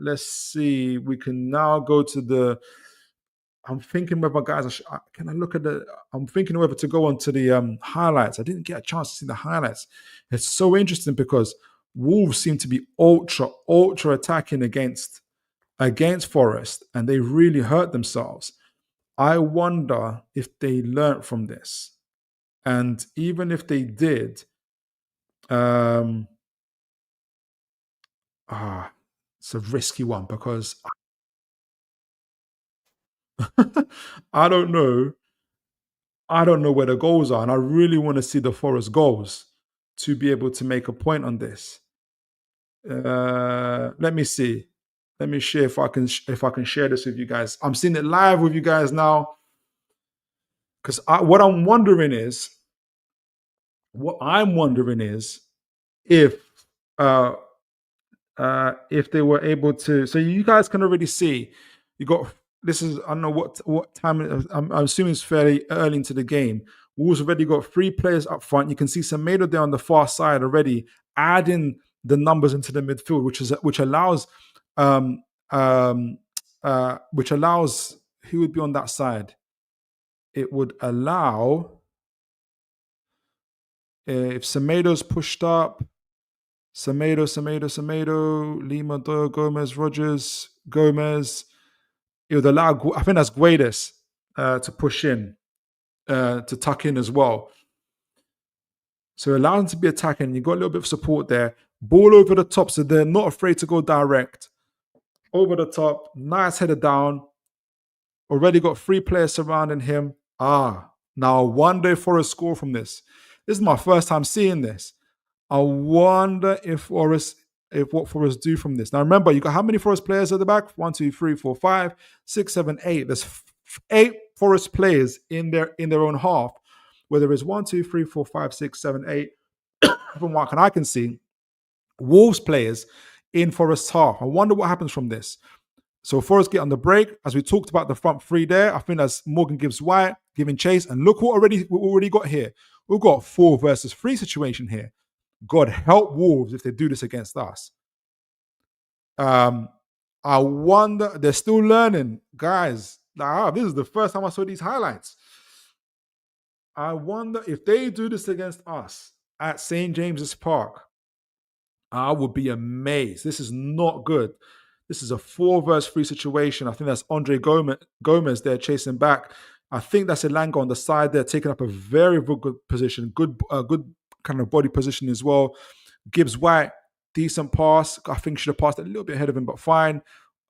Let's see. We can now go to the. I'm thinking whether, guys, can I look at the. I'm thinking whether to go on to the highlights. I didn't get a chance to see the highlights. It's so interesting because Wolves seem to be ultra attacking against Forest, and they really hurt themselves. I wonder if they learnt from this, and even if they did, it's a risky one because I don't know where the goals are, and I really want to see the Forest goals to be able to make a point on this. Let me see. Let me share if I can share this with you guys. I'm seeing it live with you guys now because what I'm wondering is if they were able to. So you guys can already see. You got this is I don't know what time. I'm assuming it's fairly early into the game. Wolves already got 3 players up front. You can see Semedo there on the far side already, adding the numbers into the midfield, which allows who would be on that side. It would allow if Semedo's pushed up. Semedo, Lima, Doyle, Gomez, Rogers, Gomez. It would allow, I think that's Guedes, to push in, to tuck in as well. So allow them to be attacking. You got a little bit of support there. Ball over the top, so they're not afraid to go direct. over the top, nice header down. Already got 3 players surrounding him. Now I wonder if Forest score from this. This is my first time seeing this. I wonder if what Forest do from this. Now remember, you got how many Forest players at the back? 1, 2, 3, 4, 5, 6, 7, 8. There's 8 Forest players in their own half. Whether it's 1, 2, 3, 4, 5, 6, 7, 8. From what I can see, Wolves players in Forest's half. I wonder what happens from this. So Forest get on the break. As we talked about the front 3 there, I think that's Morgan Gibbs White giving chase. And look what we already got here. We've got 4 versus 3 situation here. God help Wolves if they do this against us. I wonder, they're still learning. Guys, this is the first time I saw these highlights. I wonder if they do this against us at St. James's Park. I would be amazed. This is not good. This is a 4 versus 3 situation. I think that's Andre Gomez there chasing back. I think that's Elanga on the side there, taking up a very good position. Good kind of body position as well. Gibbs White, decent pass. I think should have passed a little bit ahead of him, but fine.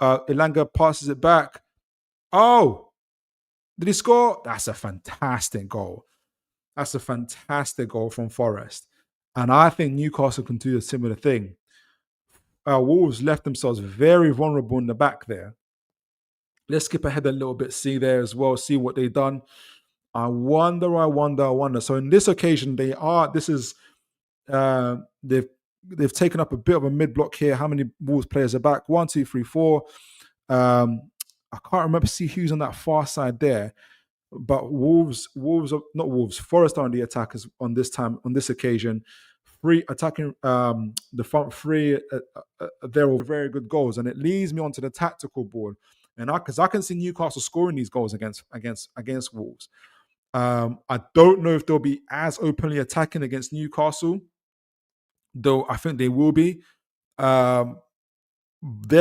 Elanga passes it back. Oh, did he score? That's a fantastic goal. That's a fantastic goal from Forest. And I think Newcastle can do a similar thing. Wolves left themselves very vulnerable in the back there. Let's skip ahead a little bit, see there as well, see what they've done. I wonder. So in this occasion, they've taken up a bit of a mid-block here. How many Wolves players are back? 1, 2, 3, 4. I can't remember, see who's on that far side there. But Forest are on the attackers on this occasion. 3 attacking the front 3. They're all very good goals, and it leads me onto the tactical board. And because I can see Newcastle scoring these goals against Wolves. I don't know if they'll be as openly attacking against Newcastle, though I think they will be. They're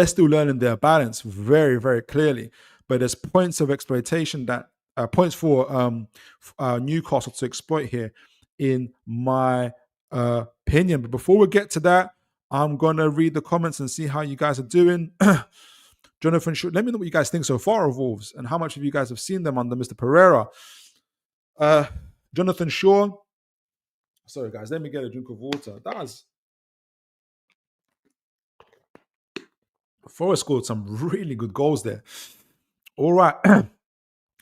still learning their balance very, very clearly. But there's points of exploitation points for Newcastle to exploit here, in my opinion. But before we get to that, I'm gonna read the comments and see how you guys are doing. Jonathan, let me know what you guys think so far of Wolves and how much of you guys have seen them under Mr. Perriera. Jonathan Shaw. Sorry, guys, let me get a drink of water. Forest scored some really good goals there. All right.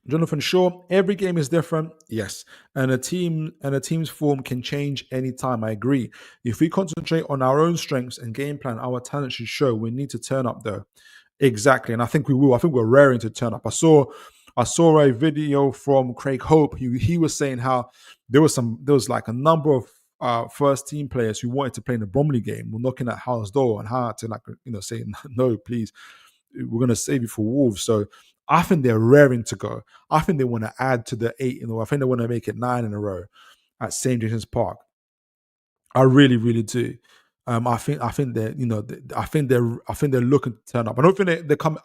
Jonathan Shaw, every game is different. Yes. And a team's form can change anytime. I agree. If we concentrate on our own strengths and game plan, our talent should show. We need to turn up though. Exactly. And I think we will. I think we're raring to turn up. I saw a video from Craig Hope. He was saying how there was like a number of first team players who wanted to play in the Bromley game were knocking at Howe's door and how to say, no, please, we're going to save you for Wolves. So I think they're raring to go. I think they want to add to the 8 in a row. I think they want to make it 9 in a row at St. James's Park. I really, really do. I think they're looking to turn up. I don't think they're coming.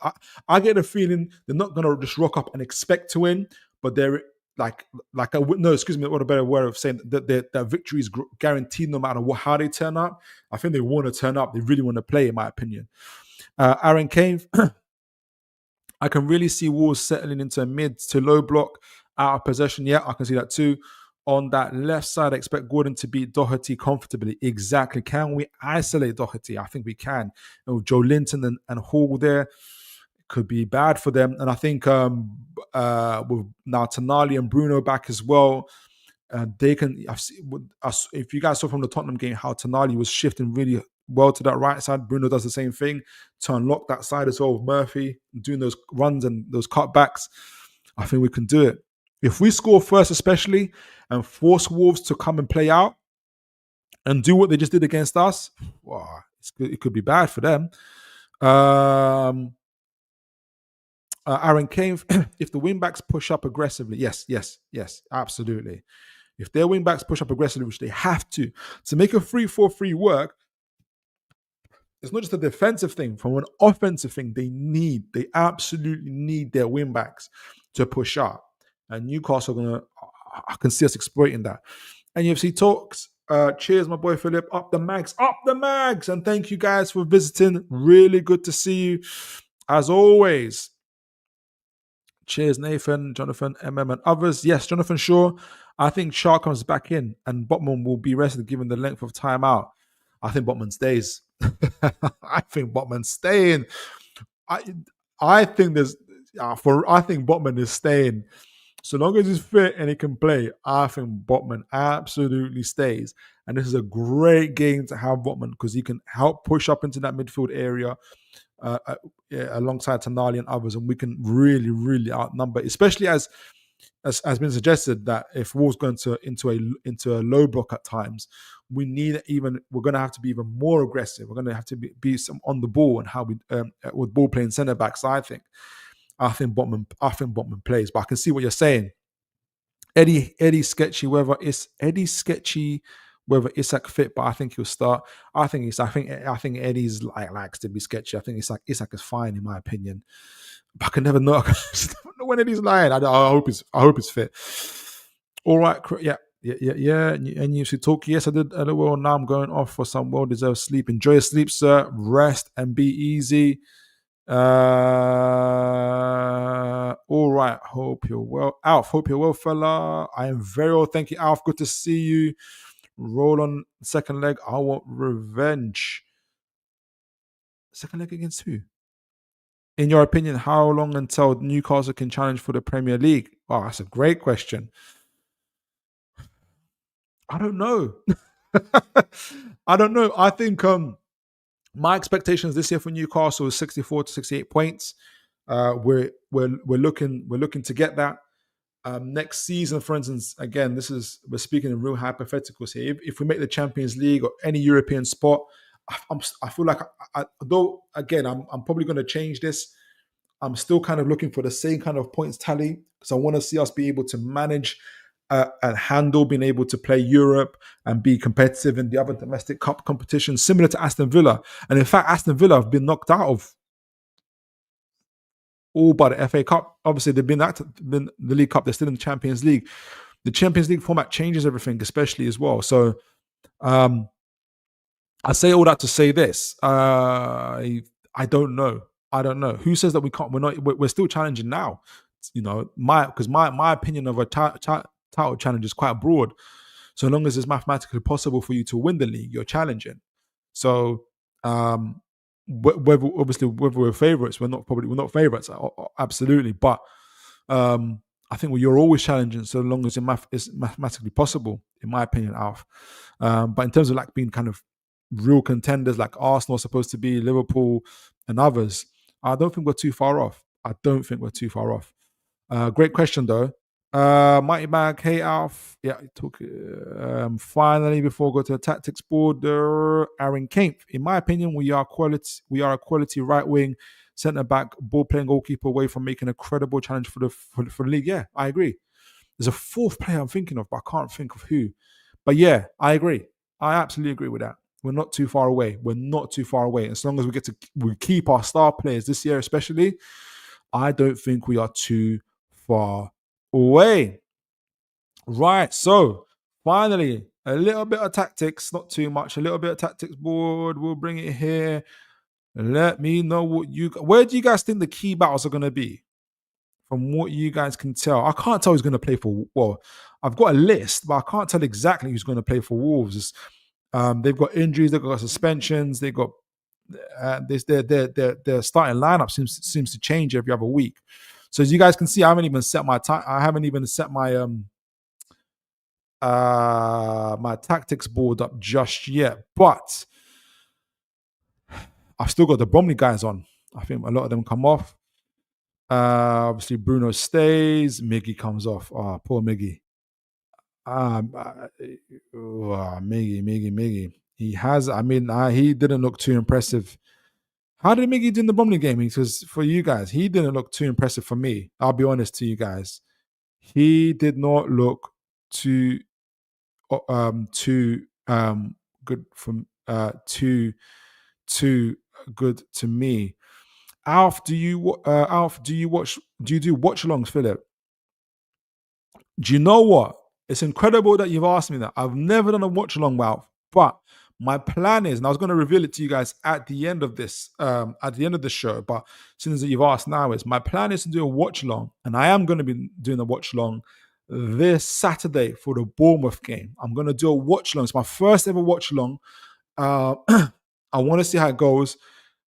I get a feeling they're not going to just rock up and expect to win, but they're excuse me, what a better word of saying that victory is guaranteed no matter how they turn up. I think they want to turn up. They really want to play, in my opinion. Aaron Cave. I can really see Wolves settling into a mid to low block out of possession. Yeah, I can see that too. On that left side, I expect Gordon to beat Doherty comfortably. Exactly. Can we isolate Doherty? I think we can. And with Joe Linton and Hall there, it could be bad for them. And I think with now Tonali and Bruno back as well, they can. If you guys saw from the Tottenham game how Tonali was shifting really well to that right side, Bruno does the same thing to unlock that side as well with Murphy doing those runs and those cutbacks. I think we can do it. If we score first, especially, and force Wolves to come and play out and do what they just did against us, wow, it could be bad for them. Aaron Cave, if the wing-backs push up aggressively, yes, absolutely. If their wing-backs push up aggressively, which they have to make a 3-4-3 work, it's not just a defensive thing. From an offensive thing, they absolutely need their wing-backs to push up. And Newcastle I can see us exploiting that. And UFC Talks, cheers, my boy Philip. Up the mags. And thank you guys for visiting. Really good to see you. As always, cheers, Nathan, Jonathan, MM, and others. Yes, Jonathan Shaw. I think Shaw comes back in and Botman will be rested given the length of time out. I think Botman stays. I think Botman's staying. I I think there's I think Botman is staying. So long as he's fit and he can play, I think Botman absolutely stays. And this is a great game to have Botman because he can help push up into that midfield area yeah, alongside Tonali and others, and we can really, really outnumber, especially as has been suggested that if Wolves go into a low block at times, we're going to have to be even more aggressive. We're going to have to be some on the ball and how we with ball playing centre backs. I think Botman plays, but I can see what you're saying. Eddie sketchy whether Isak fit, but I think he'll start. I think Eddie's likes to be sketchy. I think Isak is fine in my opinion. But I can never know. I just never know when Eddie's lying. I hope he's fit. All right, yeah. And you should talk. Yes, I did. Well, now I'm going off for some well-deserved sleep. Enjoy your sleep, sir. Rest and be easy. All right. Hope you're well. Alf, hope you're well, fella. I am very well. Thank you, Alf. Good to see you. Roll on second leg. I want revenge. Second leg against who? In your opinion, how long until Newcastle can challenge for the Premier League? Oh, that's a great question. I don't know. I don't know. I think my expectations this year for Newcastle is 64 to 68 points. We're looking to get that. Next season, for instance, again, we're speaking in real hypotheticals here. If we make the Champions League or any European spot, I feel like, though again, I'm probably going to change this. I'm still kind of looking for the same kind of points tally because I want to see us be able to manage and handle being able to play Europe and be competitive in the other domestic cup competitions, similar to Aston Villa. And in fact, Aston Villa have been knocked out of all but the FA Cup. Obviously, they've been the League Cup. They're still in the Champions League. The Champions League format changes everything, especially as well. So I say all that to say this. I don't know. Who says that we can't? We're still challenging now. My opinion of a title challenge is quite broad. So long as it's mathematically possible for you to win the league, you're challenging. So whether we're favourites, we're not favourites, absolutely. But I think you're always challenging so long as it's mathematically possible, in my opinion, Alf. But in terms of like being kind of real contenders like Arsenal are supposed to be, Liverpool and others, I don't think we're too far off. Great question though. Mighty Mag, hey Alf. Yeah, finally before I go to the tactics board, Aaron Kemp. In my opinion, we are a quality right wing, centre back, ball playing goalkeeper away from making a credible challenge for the league. Yeah, I agree. There's a fourth player I'm thinking of, but I can't think of who. But yeah, I agree. I absolutely agree with that. We're not too far away. As long as we keep our star players this year, especially, I don't think we are too far away. Right. So finally, a little bit of tactics, not too much. A little bit of tactics board. We'll bring it here. Let me know where do you guys think the key battles are going to be? From what you guys can tell, I can't tell who's going to play for. Well, I've got a list, but I can't tell exactly who's going to play for Wolves. They've got injuries, they've got suspensions, they've got their starting lineup seems to change every other week. So as you guys can see, I haven't even set my my tactics board up just yet, but I've still got the Bromley guys on. I think a lot of them come off. Obviously, Bruno stays. Miggy comes off. Oh, poor Miggy. Miggy. He didn't look too impressive. How did Miggy do in the Bromley game? Because for you guys, he didn't look too impressive for me. I'll be honest to you guys. He did not look too good from too good to me. Alf, do you do watch-alongs, Philip? Do you know what? It's incredible that you've asked me that. I've never done a watch-along with Alf, but My plan is, and I was going to reveal it to you guys at the end of this, at the end of the show, but as soon as you've asked now, is my plan is to do a watch long, and I am going to be doing a watch long this Saturday for the Bournemouth game. I'm going to do a watch long. It's my first ever watch long. Uh, I want to see how it goes,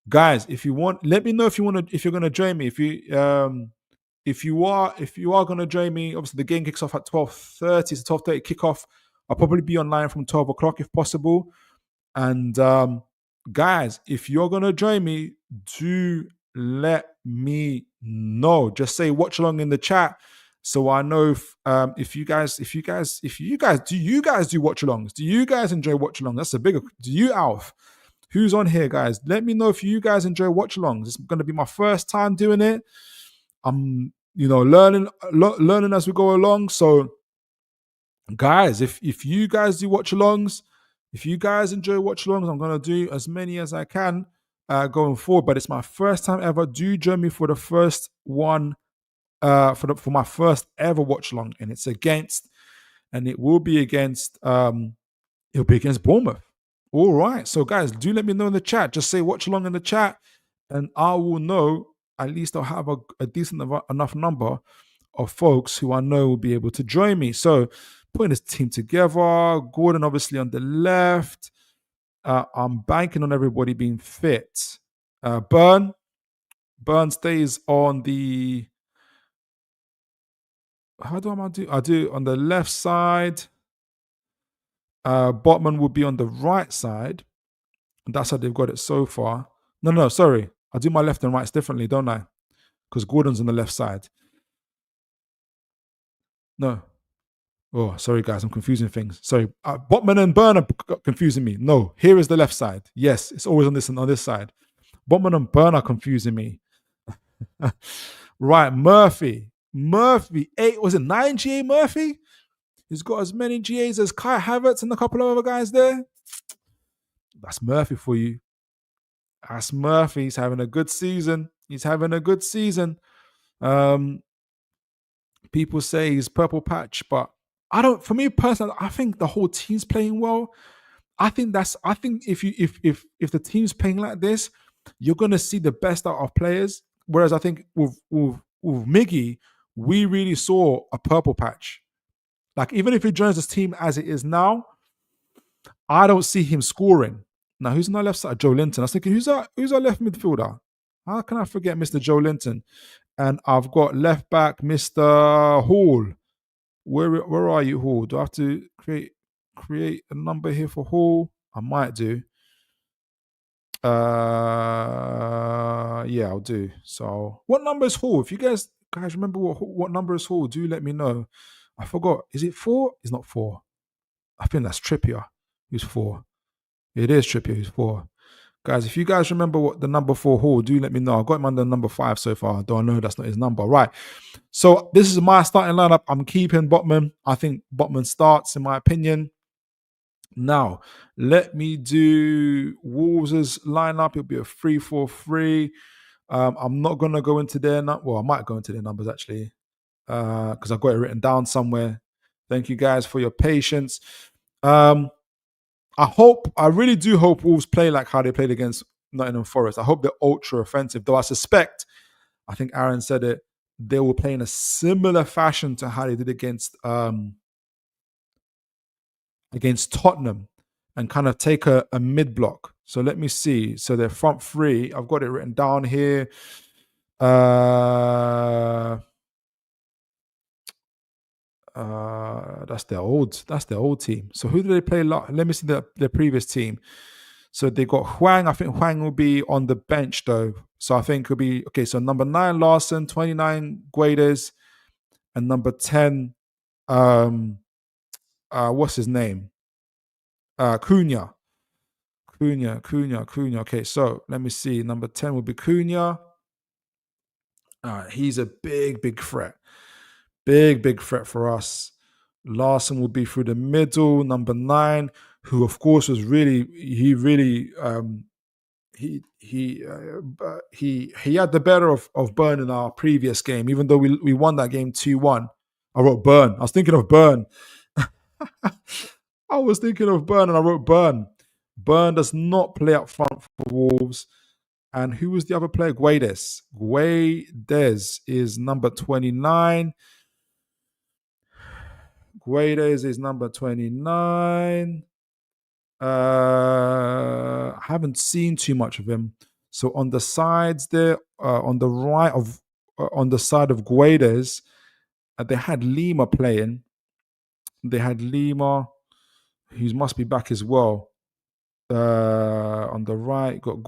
guys. If you want, let me know if you're going to join me. If you are going to join me, obviously the game kicks off at 12:30. It's a 12:30 kickoff. I'll probably be online from 12 o'clock if possible. And guys, if you're gonna join me, do let me know. Just say watch along in the chat, so I know if you guys do you guys do watch alongs? Do you guys enjoy watch along? That's a bigger. Do you, Alf? Who's on here, guys? Let me know if you guys enjoy watch alongs. It's gonna be my first time doing it. I'm learning as we go along. So guys, if you guys do watch alongs, if you guys enjoy watch alongs, I'm gonna do as many as I can going forward. But it's my first time ever. Do join me for the first one, for my first ever watch along, and it will be against Bournemouth. All right, so guys, do let me know in the chat. Just say watch along in the chat, and I will know. At least I'll have a decent enough number of folks who I know will be able to join me. So putting this team together, Gordon obviously on the left. I'm banking on everybody being fit. Burn stays on the. How do I do? I do on the left side. Botman will be on the right side. And that's how they've got it so far. No, sorry. I do my left and rights differently, don't I? Because Gordon's on the left side. No. Oh, sorry, guys. I'm confusing things. Sorry. Botman and Burn are confusing me. No, here is the left side. Yes, it's always on this side. Botman and Burn are confusing me. Right, Murphy. 9 GA Murphy? He's got as many GAs as Kai Havertz and a couple of other guys there. That's Murphy for you. That's Murphy. He's having a good season. People say he's purple patch, but for me personally, I think the whole team's playing well. I think if the team's playing like this, you're gonna see the best out of players. Whereas I think with Miggy, we really saw a purple patch. Like, even if he joins this team as it is now, I don't see him scoring. Now, who's on our left side? Joe Linton. I was thinking, who's our left midfielder? How can I forget Mr. Joe Linton? And I've got left back Mr. Hall. Where are you, Hall? Do I have to create a number here for Hall? I might do. Yeah, I'll do. So, what number is Hall? If you guys remember what number is Hall, do let me know. I forgot. Is it 4? It's not 4. I think that's Trippier, who's 4. It is Trippier, who's 4. Guys, if you guys remember what the number 4 Hall, do let me know. I've got him under number 5 so far. I don't know, that's not his number. Right. So this is my starting lineup. I'm keeping Botman. I think Botman starts, in my opinion. Now, let me do Wolves' lineup. It'll be a 3-4-3. I'm not going to go into their I might go into their numbers, actually, because I've got it written down somewhere. Thank you guys for your patience. I really do hope Wolves play like how they played against Nottingham Forest. I hope they're ultra offensive, though I suspect, I think Aaron said it, they will play in a similar fashion to how they did against Tottenham and kind of take a mid-block. So let me see. So their front three, I've got it written down here. That's their old team. So who do they play? Let me see their previous team. So they got Hwang. I think Hwang will be on the bench though. So I think it'll be okay. So number 9 Larson, 29 Guedes, and number 10, what's his name? Cunha. Okay, so let me see. Number 10 will be Cunha. He's a big threat. Big threat for us. Larson will be through the middle. Number 9, who of course was he had the better of Burn in our previous game, even though we won that game 2-1. I wrote Burn. I was thinking of Burn. I was thinking of Burn and I wrote Burn. Burn does not play up front for Wolves. And who was the other player? Guedes. Guedes is number 29. Guedes is number 29. I haven't seen too much of him. So on the sides there, on the right of, on the side of Guedes, they had Lima playing. They had Lima, who must be back as well. On the right, got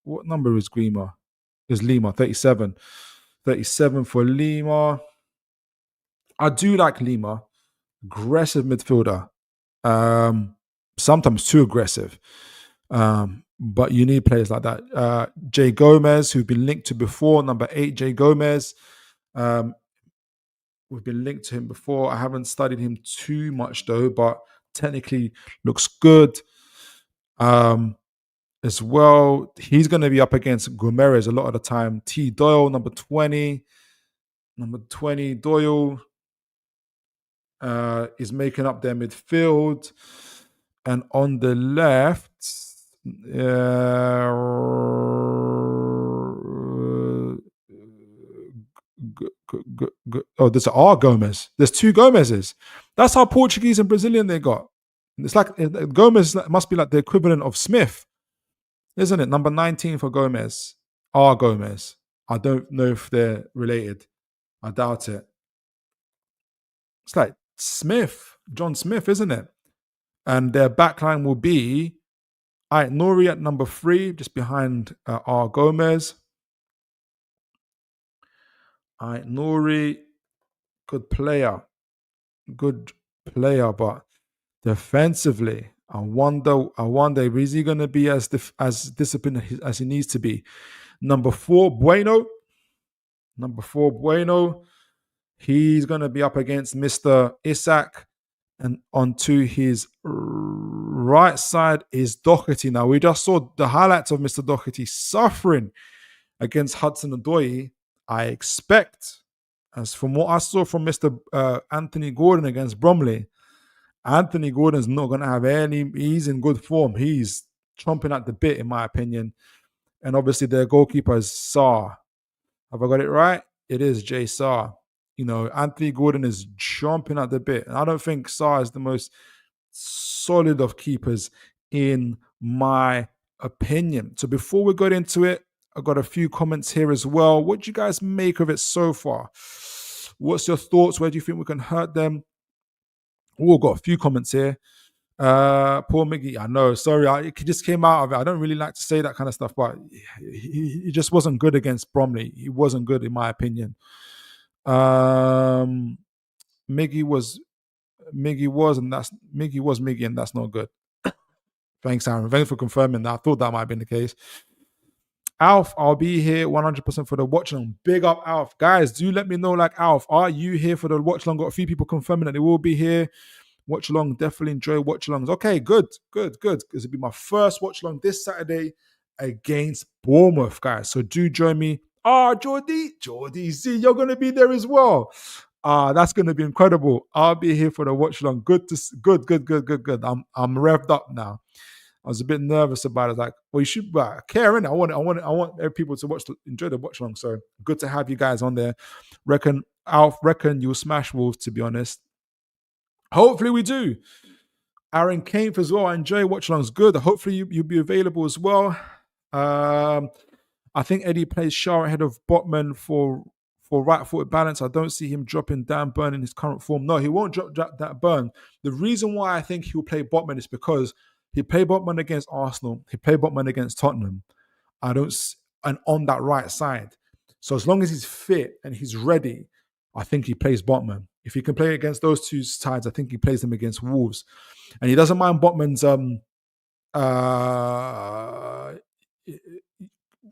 what number is Guima? Is Lima 37? 37 for Lima. I do like Lima, aggressive midfielder. Sometimes too aggressive. But you need players like that. Jay Gomez, who've been linked to before, number 8, Jay Gomez. We've been linked to him before. I haven't studied him too much though, but technically looks good. As well, he's going to be up against Gomeres a lot of the time. T. Doyle, number 20. Number 20, Doyle is making up their midfield. And on the left, there's R. Gomez. There's 2 Gomez's. That's how Portuguese and Brazilian they got. It's like Gomez must be like the equivalent of Smith, isn't it? Number 19 for Gomez. R. Gomez. I don't know if they're related. I doubt it. It's like Smith, John Smith, isn't it? And their backline will be Nori at number 3, just behind R. Gomez. Nori, good player, but defensively, I wonder, is he going to be as disciplined as he needs to be? Number 4, Bueno. He's going to be up against Mr. Isak. And onto his right side is Doherty. Now, we just saw the highlights of Mr. Doherty suffering against Hudson-Odoi. I expect, as from what I saw from Mr. Anthony Gordon against Bromley, Anthony Gordon's not going to have he's in good form. He's chomping at the bit, in my opinion. And obviously, their goalkeeper is Sarr. Have I got it right? It is Jay Sarr. Anthony Gordon is chomping at the bit. And I don't think Sarr is the most solid of keepers, in my opinion. So before we get into it, I've got a few comments here as well. What do you guys make of it so far? What's your thoughts? Where do you think we can hurt them? Oh, got a few comments here. Poor Miggy, I know. Sorry, it just came out of it. I don't really like to say that kind of stuff, but he just wasn't good against Bromley. He wasn't good, in my opinion. Miggy was Miggy, and that's not good. Thanks, Aaron. Thanks for confirming that. I thought that might have been the case. Alf, I'll be here 100% for the watch along. Big up, Alf. Guys, do let me know, like, Alf, are you here for the watch along? Got a few people confirming that they will be here. Watch along, definitely enjoy watch alongs. Okay, good. Because it'll be my first watch along this Saturday against Bournemouth, guys. So do join me. Jordy, see, you're going to be there as well. That's going to be incredible. I'll be here for the watch along. Good. I'm revved up now. I was a bit nervous about it. Like, well, you should care, innit? I want people to enjoy the watch along. So good to have you guys on there. Alf, you'll smash Wolves, to be honest. Hopefully we do. Aaron Kainf as well. I enjoy watch alongs. Good. Hopefully you'll be available as well. I think Eddie plays Shah ahead of Botman for right-footed balance. I don't see him dropping Dan Burn in his current form. No, he won't drop that Burn. The reason why I think he'll play Botman is because he played Botman against Arsenal. He played Botman against Tottenham. And on that right side. So as long as he's fit and he's ready, I think he plays Botman. If he can play against those two sides, I think he plays them against Wolves. And he doesn't mind Botman's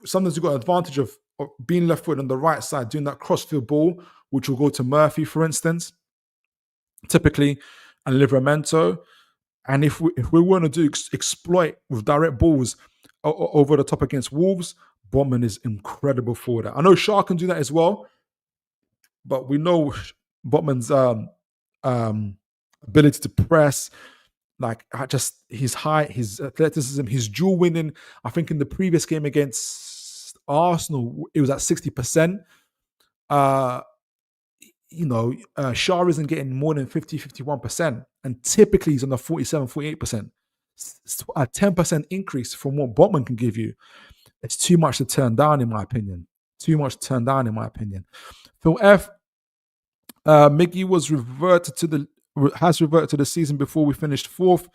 sometimes you've got an advantage of being left foot on the right side, doing that crossfield ball, which will go to Murphy, for instance, typically, and Livramento. And if we want to do exploit with direct balls over the top against Wolves, Botman is incredible for that. I know Shah can do that as well, but we know Botman's ability to press, Like I just his height, his athleticism, his duel winning. I think in the previous game against Arsenal, it was at 60%. Uh, Shaw isn't getting more than 50, 51%. And typically he's on the 47, 48%. A 10% increase from what Botman can give you. It's too much to turn down, in my opinion. Too much to turn down, in my opinion. Phil F. Miggy has reverted to the season before we finished fourth.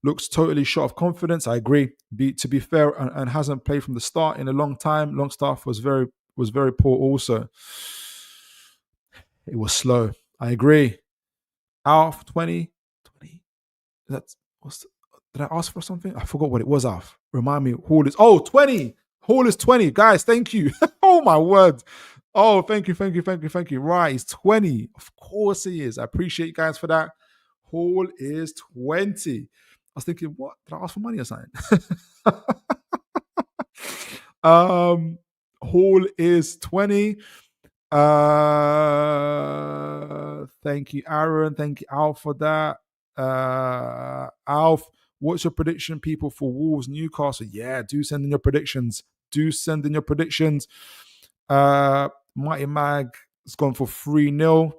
Looks totally short of confidence. I agree. To be fair, and hasn't played from the start in a long time. Longstaff was very poor. Also, it was slow. I agree. Alf 20. That's what's. Did I ask for something? I forgot what it was. Alf, remind me. Hall is 20. Hall is 20. Guys, thank you. Oh my word. Oh, thank you. Right, he's 20. Of course he is. I appreciate you guys for that. Hall is 20. I was thinking, what? Did I ask for money or something? Hall is 20. Thank you, Aaron. Thank you, Alf, for that. Alf, what's your prediction, people, for Wolves Newcastle? Yeah, do send in your predictions. Mighty Mag has gone for 3-0.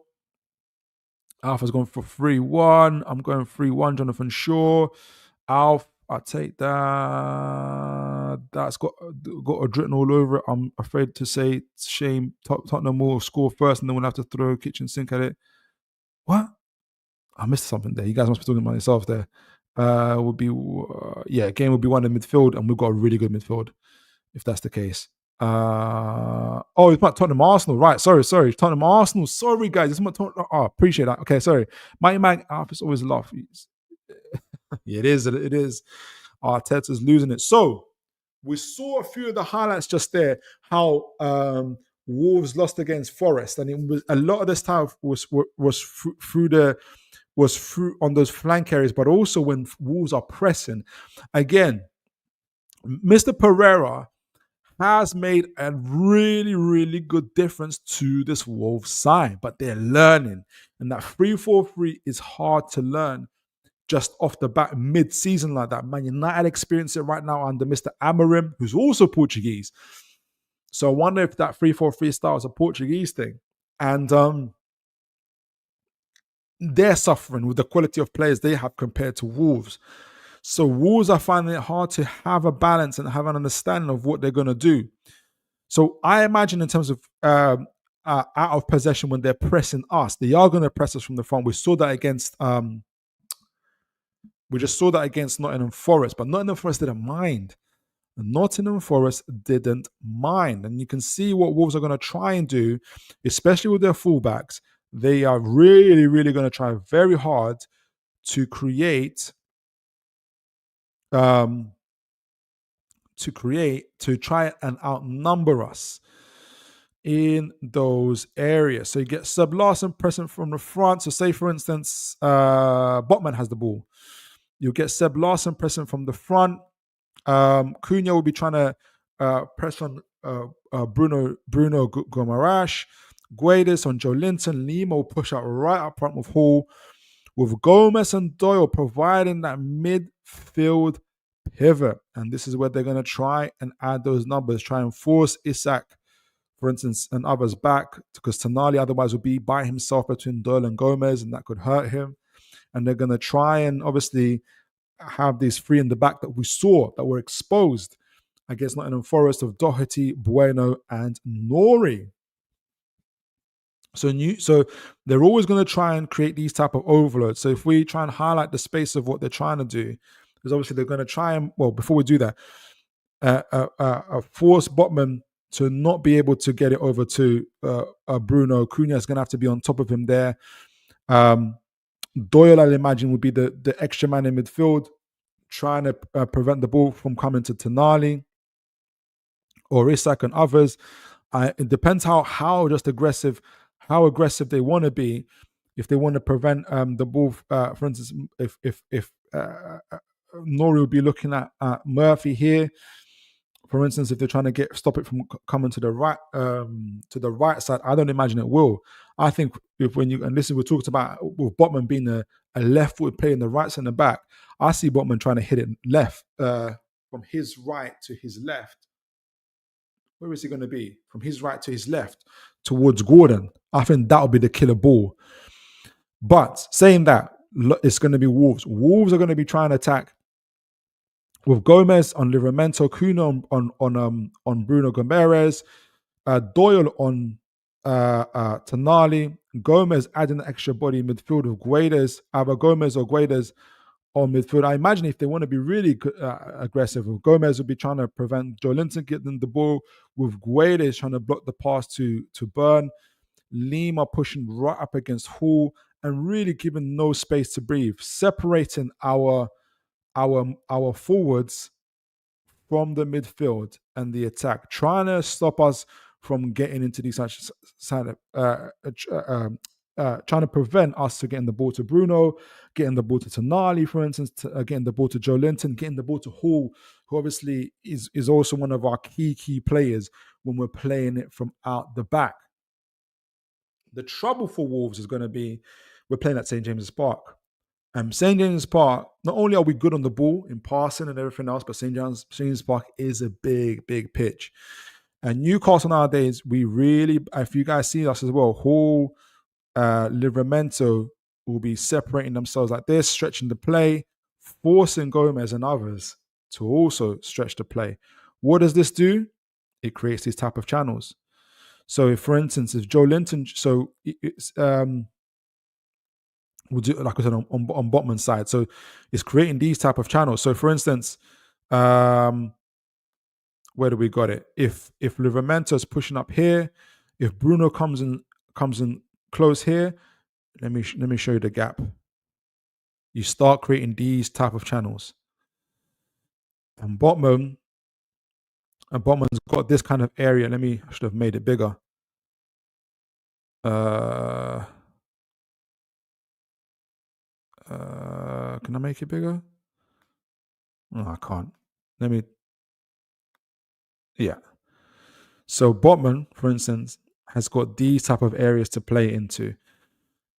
Alpha's gone for 3-1. I'm going 3-1, Jonathan Shaw. Alf, I'll take that. That's got a written all over it. I'm afraid to say it's a shame. Tottenham will score first and then we'll have to throw a kitchen sink at it. What? I missed something there. You guys must be talking about yourself there. Game will be one in midfield, and we've got a really good midfield, if that's the case. It's about Tottenham Arsenal, right? Sorry, Tottenham Arsenal. Sorry, guys. It's about Tottenham. Oh, appreciate that. Okay, sorry. Mighty Mag, it's always a laugh. Yeah, it is. Arteta's losing it. So we saw a few of the highlights just there. How Wolves lost against Forest, and it was a lot of this time was through on those flank areas, but also when Wolves are pressing. Again, Mr. Perriera has made a really, really good difference to this Wolves side, but they're learning. And that 3-4-3 is hard to learn just off the bat mid-season like that. Man United experience it right now under Mr. Amorim, who's also Portuguese. So I wonder if that 3-4-3 style is a Portuguese thing. And they're suffering with the quality of players they have compared to Wolves. So Wolves are finding it hard to have a balance and have an understanding of what they're going to do. So I imagine in terms of out of possession when they're pressing us, they are going to press us from the front. We saw that against Nottingham Forest, but Nottingham Forest didn't mind. Nottingham Forest didn't mind. And you can see what Wolves are going to try and do, especially with their fullbacks. They are really, really going to try very hard to create to try and outnumber us in those areas. So you get Seb Larsson pressing from the front. So say, for instance, Botman has the ball. You'll get Seb Larsson pressing from the front. Cunha will be trying to press on Bruno Gomarash. Guedes on Joe Linton. Lima will push out right up front with Hall, with Gomez and Doyle providing that midfield pivot. And this is where they're going to try and add those numbers, try and force Isak, for instance, and others back, because Tonali otherwise would be by himself between Doyle and Gomez, and that could hurt him. And they're going to try and obviously have these three in the back that we saw that were exposed against Nottingham Forest of Doherty, Bueno, and Nori. So they're always going to try and create these type of overloads. So if we try and highlight the space of what they're trying to do, because obviously they're going to try and, well, before we do that, force Botman to not be able to get it over to Bruno. Cunha is going to have to be on top of him there. Doyle, I'd imagine, would be the extra man in midfield, trying to prevent the ball from coming to Tonali or Isak and others. It depends how aggressive they want to be. If they want to prevent the ball, for instance, if Nori would be looking at Murphy here, For instance, if they're trying to stop it from coming to the right side, I don't imagine it will. I think if when you and this is we talked about with Botman being a left-footed player in the right centre back, I see Botman trying to hit it left from his right to his left. Where is he going to be? From his right to his left towards Gordon. I think that will be the killer ball. But saying that, it's going to be Wolves. Wolves are going to be trying to attack with Gomez on Livramento, Kuno on Bruno Gomes, Doyle on Tonali, Gomez adding an extra body midfield with Guedes, either Gomez or Guedes on midfield. I imagine if they want to be really aggressive, Gomez will be trying to prevent Joe Linton getting the ball, with Guedes trying to block the pass to Burn, Lima pushing right up against Hall, and really giving no space to breathe, separating our forwards from the midfield and the attack, trying to stop us from getting into these trying to prevent us to getting the ball to Bruno, getting the ball to Tonali, for instance, getting the ball to Joe Linton, getting the ball to Hall, who obviously is also one of our key players when we're playing it from out the back. The trouble for Wolves is going to be we're playing at St. James's Park. St. James's Park, not only are we good on the ball in passing and everything else, but St. James's Park is a big pitch. And Newcastle nowadays, we really, if you guys see us as well, Hall, Livramento will be separating themselves like this, stretching the play, forcing Gomez and others to also stretch the play. What does this do? It creates these type of channels. So, if, for instance, if Joe Linton, we'll do, like I said, on Botman's side. So it's creating these type of channels. So for instance, where do we got it? If Livramento's pushing up here, if Bruno comes in close here, let me show you the gap. You start creating these type of channels. And Botman's got this kind of area. I should have made it bigger. Can I make it bigger? No, I can't. Yeah. So Botman, for instance, has got these type of areas to play into.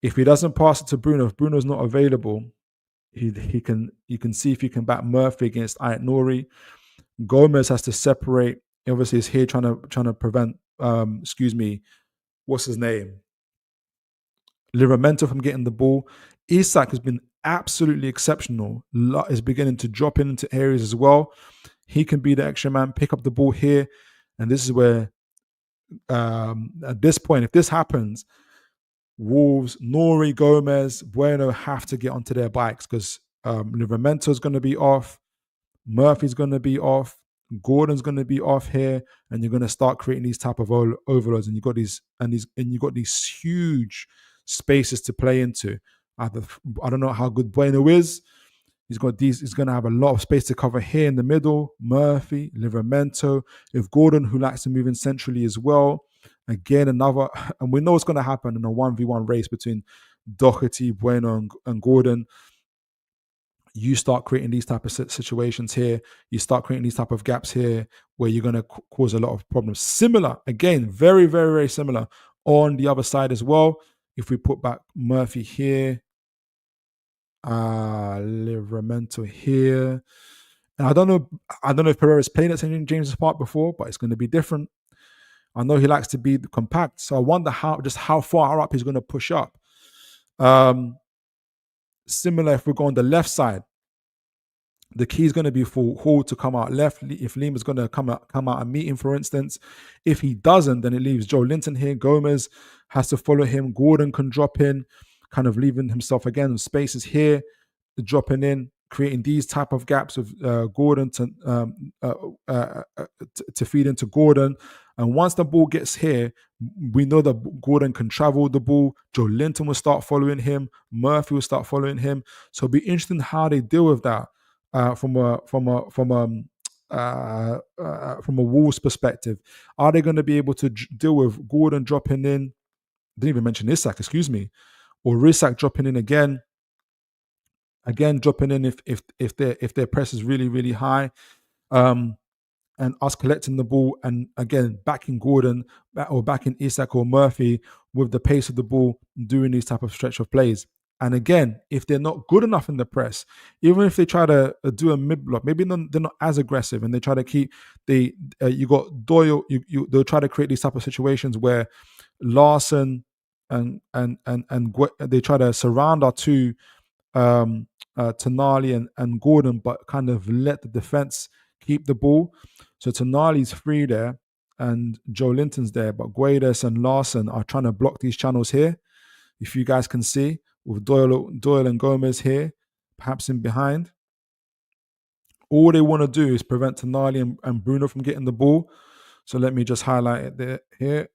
If he doesn't pass it to Bruno, if Bruno's not available, you can see if he can back Murphy against Ayat Nouri. Gomez has to separate. Obviously, he's here trying to prevent what's his name? Livramento from getting the ball. Isak has been absolutely exceptional. Is beginning to drop into areas as well. He can be the extra man, pick up the ball here. And this is where, at this point, if this happens, Wolves, Nori, Gomez, Bueno have to get onto their bikes because Livramento is going to be off. Murphy's going to be off. Gordon's going to be off here, and you're going to start creating these type of overloads, and you've got these huge spaces to play into. I don't know how good Bueno is. He's going to have a lot of space to cover here in the middle. Murphy, Livramento, if Gordon, who likes to move in centrally as well. Again, and we know what's going to happen in a 1v1 race between Doherty, Bueno, and Gordon. You start creating these type of situations here. You start creating these type of gaps here where you're going to cause a lot of problems. Similar, again, very, very, very similar on the other side as well. If we put back Murphy here, Livramento here. And I don't know if Perriera's played at St. James's Park before, but it's going to be different. I know he likes to be compact, so I wonder how far up he's going to push up. Similar if we go on the left side, the key is going to be for Hall to come out left. If Lima's going to come out and meet him, for instance, if he doesn't, then it leaves Joe Linton here. Gomez has to follow him. Gordon can drop in, kind of leaving himself again with spaces here, dropping in, creating these type of gaps of Gordon to feed into Gordon. And once the ball gets here, we know that Gordon can travel the ball. Joe Linton will start following him. Murphy will start following him. So it'll be interesting how they deal with that from a Wolves perspective. Are they going to be able to deal with Gordon dropping in? Didn't even mention Isak, or Isak dropping in again dropping in if their press is really, really high. and us collecting the ball, and again backing Gordon or backing Isak or Murphy with the pace of the ball, doing these type of stretch of plays. And again, if they're not good enough in the press, even if they try to do a mid block, maybe they're not as aggressive, and they try to keep you got Doyle. They'll try to create these type of situations where Larson and they try to surround our two Tonali and Gordon, but kind of let the defense keep the ball. So Tonali's free there, and Joe Linton's there, but Guedes and Larson are trying to block these channels here. If you guys can see, with Doyle and Gomez here, perhaps in behind. All they want to do is prevent Tonali and Bruno from getting the ball. So let me just highlight it there here.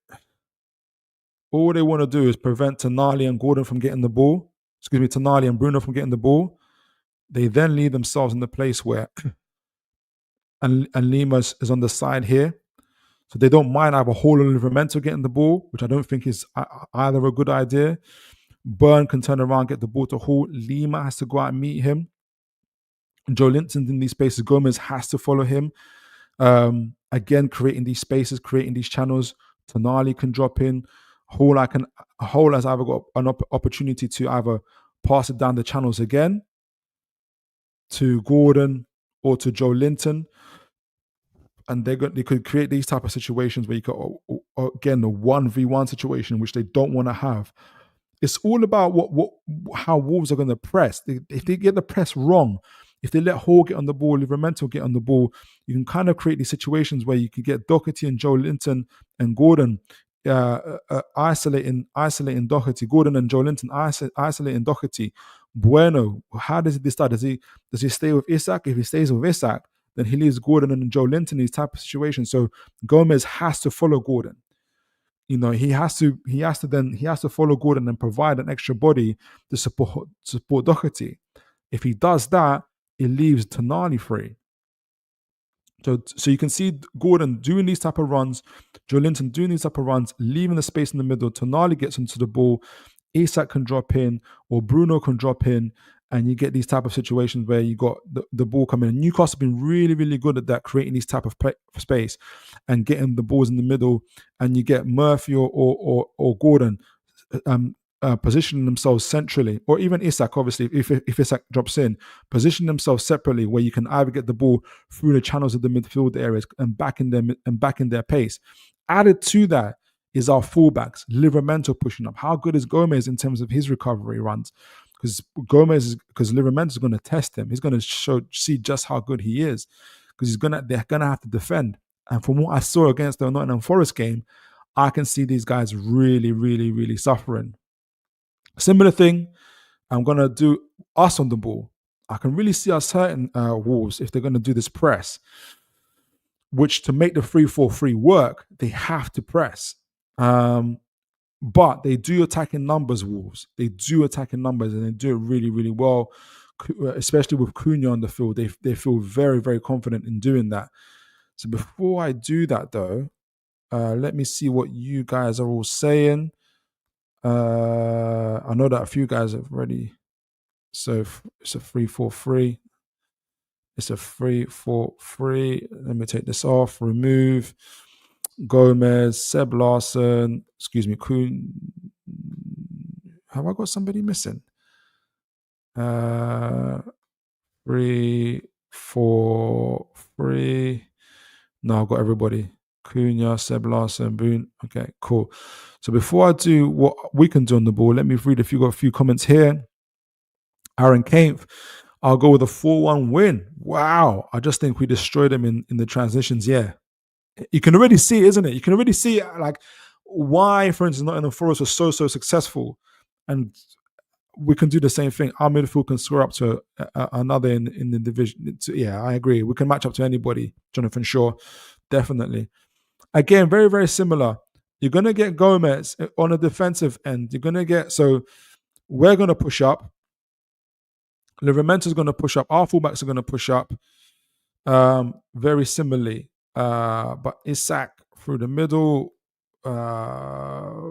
All they want to do is prevent Tonali and Gordon from getting the ball. Excuse me, Tonali and Bruno from getting the ball. They then leave themselves in the place where and Lima is on the side here. So they don't mind either Hall or Livramento getting the ball, which I don't think is either a good idea. Burn can turn around, get the ball to Hall. Lima has to go out and meet him. Joe Linton's in these spaces. Gomez has to follow him. Again, creating these spaces, creating these channels. Tonali can drop in. Hall has either got an opportunity to either pass it down the channels again to Gordon or to Joe Linton, and they could create these type of situations where you could, again, a 1v1 situation, which they don't want to have. It's all about how Wolves are going to press. If they get the press wrong, if they let Hall get on the ball, Livramento get on the ball, you can kind of create these situations where you could get Doherty and Joe Linton and Gordon isolating Doherty. Gordon and Joe Linton isolating Doherty. Bueno, how does this start? Does he stay with Isak? If he stays with Isak, then he leaves Gordon and Joe Linton in these type of situations. So Gomez has to follow Gordon. You know, he has to follow Gordon and provide an extra body to support Doherty. If he does that, it leaves Tonali free. So you can see Gordon doing these type of runs, Joe Linton doing these type of runs, leaving the space in the middle. Tonali gets into the ball, Isak can drop in, or Bruno can drop in, and you get these type of situations where you got the ball coming in. Newcastle have been really, really good at that, creating these type of space and getting the balls in the middle, and you get Murphy or Gordon positioning themselves centrally, or even Isak, obviously, if Isak drops in, position themselves separately where you can either get the ball through the channels of the midfield areas and back in their pace. Added to that is our fullbacks, Livramento pushing up. How good is Gomez in terms of his recovery runs? Because Livramento is going to test him. He's going to see just how good he is, because they're going to have to defend. And from what I saw against the Nottingham Forest game, I can see these guys really, really, really suffering. Similar thing, I'm going to do us on the ball. I can really see us hurting Wolves if they're going to do this press, which to make the 3-4-3 work, they have to press. But they do attack in numbers, Wolves. They do attack in numbers, and they do it really, really well, especially with Cunha on the field. They feel very, very confident in doing that. So before I do that, though, let me see what you guys are all saying. I know that a few guys have already. So it's a 3-4-3. It's a 3-4-3. Let me take this off. Remove Gomez, Seb Larson. Excuse me, Kuhn. Have I got somebody missing? 3-4-3. No, I've got everybody. Cunha, Seb Larson, Boone. Okay, cool. So before I do what we can do on the ball, let me read if you got a few comments here. Aaron Kaempf, I'll go with a 4-1 win. Wow. I just think we destroyed them in the transitions. Yeah. You can already see it, isn't it? You can already see it, like why, for instance, Nottingham Forest was so successful. And we can do the same thing. Our midfield can score up to another in the division. Yeah, I agree. We can match up to anybody. Jonathan Shaw, definitely. Again, very, very similar. You're going to get Gomez on a defensive end. You're going to get, so we're going to push up. Livramento's going to push up. Our fullbacks are going to push up very similarly. But Isak through the middle.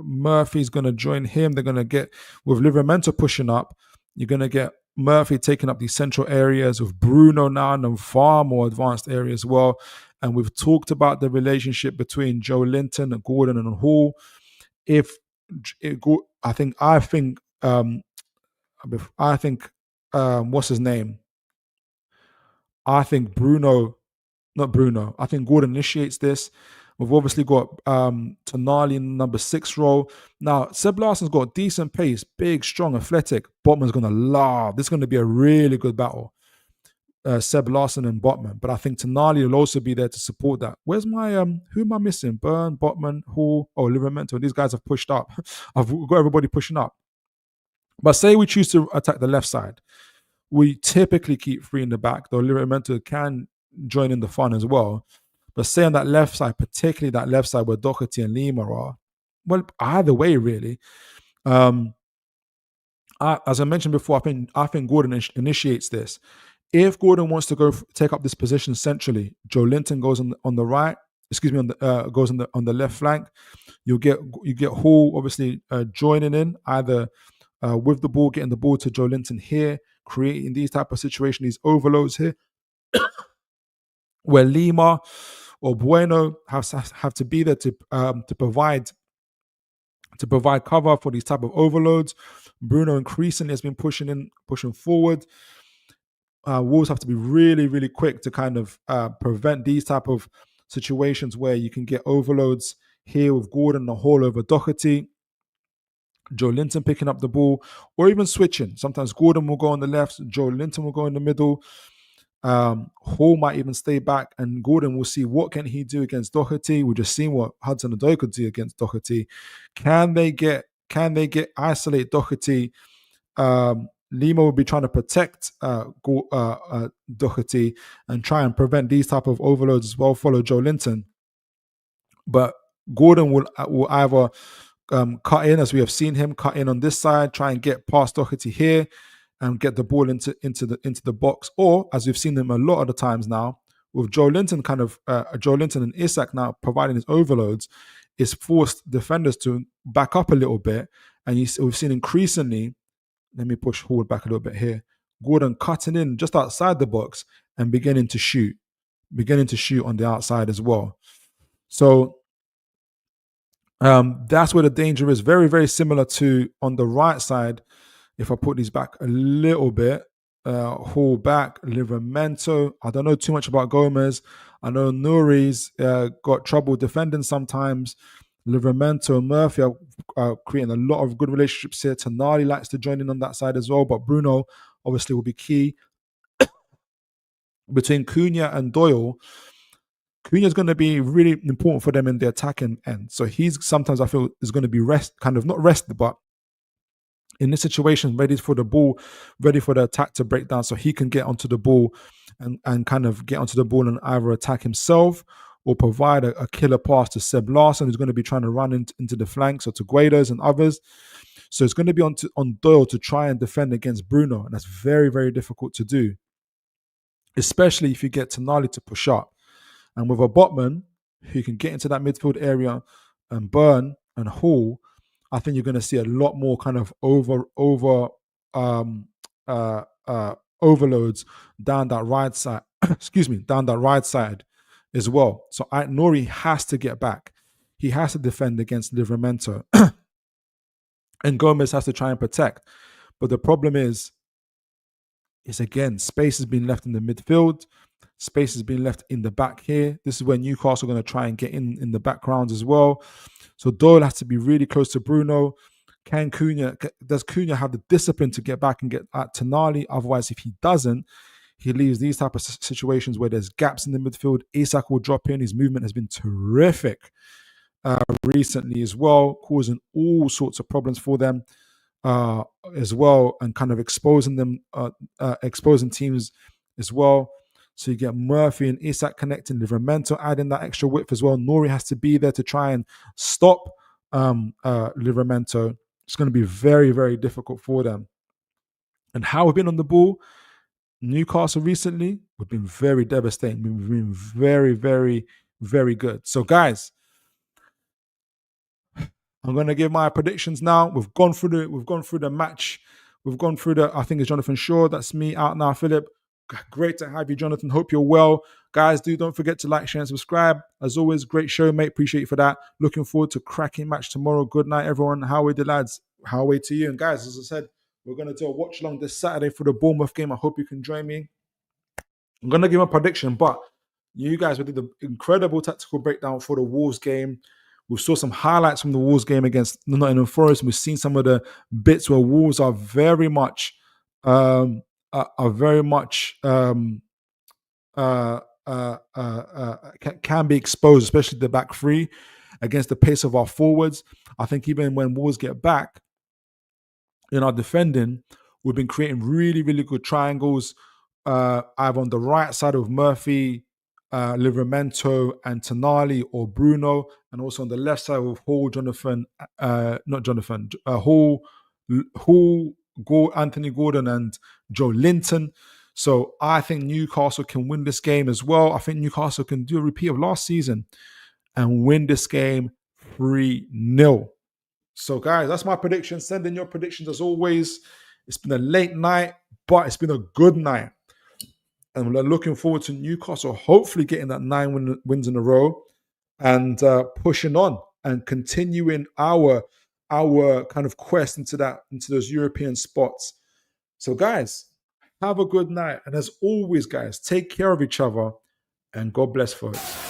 Murphy's going to join him. They're going to get, with Livramento pushing up, you're going to get Murphy taking up these central areas, with Bruno now in a far more advanced area as well. and we've talked about the relationship between Joe Linton and Gordon and Hall. If I think what's his name? I think not Bruno. I think Gordon initiates this. We've obviously got Tonali in the number 6 role. Now, Seb Larsson's got decent pace, big, strong, athletic. Botman's going to love. This is going to be a really good battle. Seb Larsson and Botman. But I think Tonali will also be there to support that. Where's my, who am I missing? Byrne, Botman, Hall, Livramento. These guys have pushed up. I've got everybody pushing up. But say we choose to attack the left side. We typically keep 3 in the back, though Livramento can join in the fun as well. But say on that left side, particularly that left side where Doherty and Lima are, well, either way, really. As I mentioned before, I think Gordon initiates this. If Gordon wants to go take up this position centrally, Joe Linton goes on the right. Excuse me, goes on the left flank. You get Hall obviously joining in either with the ball, getting the ball to Joe Linton here, creating these type of situations, these overloads here, where Lima or Bueno have to be there to provide cover for these type of overloads. Bruno increasingly has been pushing forward. Wolves have to be really, really quick to kind of prevent these type of situations where you can get overloads here with Gordon and Hall over Doherty, Joe Linton picking up the ball, or even switching. Sometimes Gordon will go on the left, Joe Linton will go in the middle. Hall might even stay back, and Gordon will see what can he do against Doherty. We've just seen what Hudson-Odoi could do against Doherty. Can they isolate Doherty? Lima will be trying to protect Doherty and try and prevent these type of overloads as well. Follow Joe Linton, but Gordon will either cut in, as we have seen him cut in on this side, try and get past Doherty here and get the ball into the box, or as we've seen them a lot of the times now with Joe Linton and Isak now providing his overloads, is forced defenders to back up a little bit, and we've seen increasingly. Let me push forward back a little bit here. Gordon cutting in just outside the box and beginning to shoot on the outside as well. So that's where the danger is. Very, very similar to on the right side. If I put these back a little bit, Hall back, Livramento. I don't know too much about Gomez. I know Nouri's got trouble defending sometimes. Livramento and Murphy are creating a lot of good relationships here. Tonali likes to join in on that side as well, but Bruno obviously will be key. Between Cunha and Doyle, Cunha is going to be really important for them in the attacking end. So he's sometimes, I feel, is going to be not rested, but in this situation, ready for the ball, ready for the attack to break down, so he can get onto the ball and kind of get onto the ball and either attack himself or provide a killer pass to Seb Larsson, who's going to be trying to run into the flanks, or to Guedes and others. So it's going to be on Doyle to try and defend against Bruno, and that's very, very difficult to do, especially if you get Tonali to push up. And with a Botman who can get into that midfield area and Byrne and Hall, I think you're going to see a lot more kind of overloads down that right side. Down that right side as well. So Nouri has to get back. He has to defend against Livramento. And Gomez has to try and protect. But the problem is again, space has been left in the midfield. Space has been left in the back here. This is where Newcastle are going to try and get in the backgrounds as well. So Doyle has to be really close to Bruno. Does Cunha have the discipline to get back and get at Tonali? Otherwise, if he doesn't, he leaves these type of situations where there's gaps in the midfield. Isak will drop in. His movement has been terrific recently as well, causing all sorts of problems for them as well, and kind of exposing teams as well. So you get Murphy and Isak connecting, Livramento adding that extra width as well. Nouri has to be there to try and stop Livramento. It's going to be very, very difficult for them. And how we've been on the ball, Newcastle recently, we've been very devastating. We've been very, very, very good. So guys, I'm going to give my predictions now. We've gone through the match. I think it's Jonathan Shaw. That's me out now, Philip. Great to have you, Jonathan. Hope you're well. Guys, don't forget to like, share, and subscribe. As always, great show, mate. Appreciate you for that. Looking forward to cracking match tomorrow. Good night, everyone. How are the lads? How are to you? And guys, as I said, we're going to do a watch along this Saturday for the Bournemouth game. I hope you can join me. I'm going to give a prediction, but you guys did the incredible tactical breakdown for the Wolves game. We saw some highlights from the Wolves game against Nottingham Forest. We've seen some of the bits where Wolves are very much, um, are very much can be exposed, especially the back three against the pace of our forwards. I think even when Wolves get back in our defending, we've been creating really, really good triangles, either on the right side of Murphy, Livramento, and Tonali, or Bruno, and also on the left side with Hall, Anthony Gordon, and Joe Linton. So I think Newcastle can win this game as well. I think Newcastle can do a repeat of last season and win this game 3-0. So, guys, that's my prediction. Send in your predictions as always. It's been a late night, but it's been a good night. And we're looking forward to Newcastle hopefully getting that 9 wins in a row and pushing on and continuing our kind of quest into those European spots. So, guys, have a good night. And as always, guys, take care of each other and God bless folks.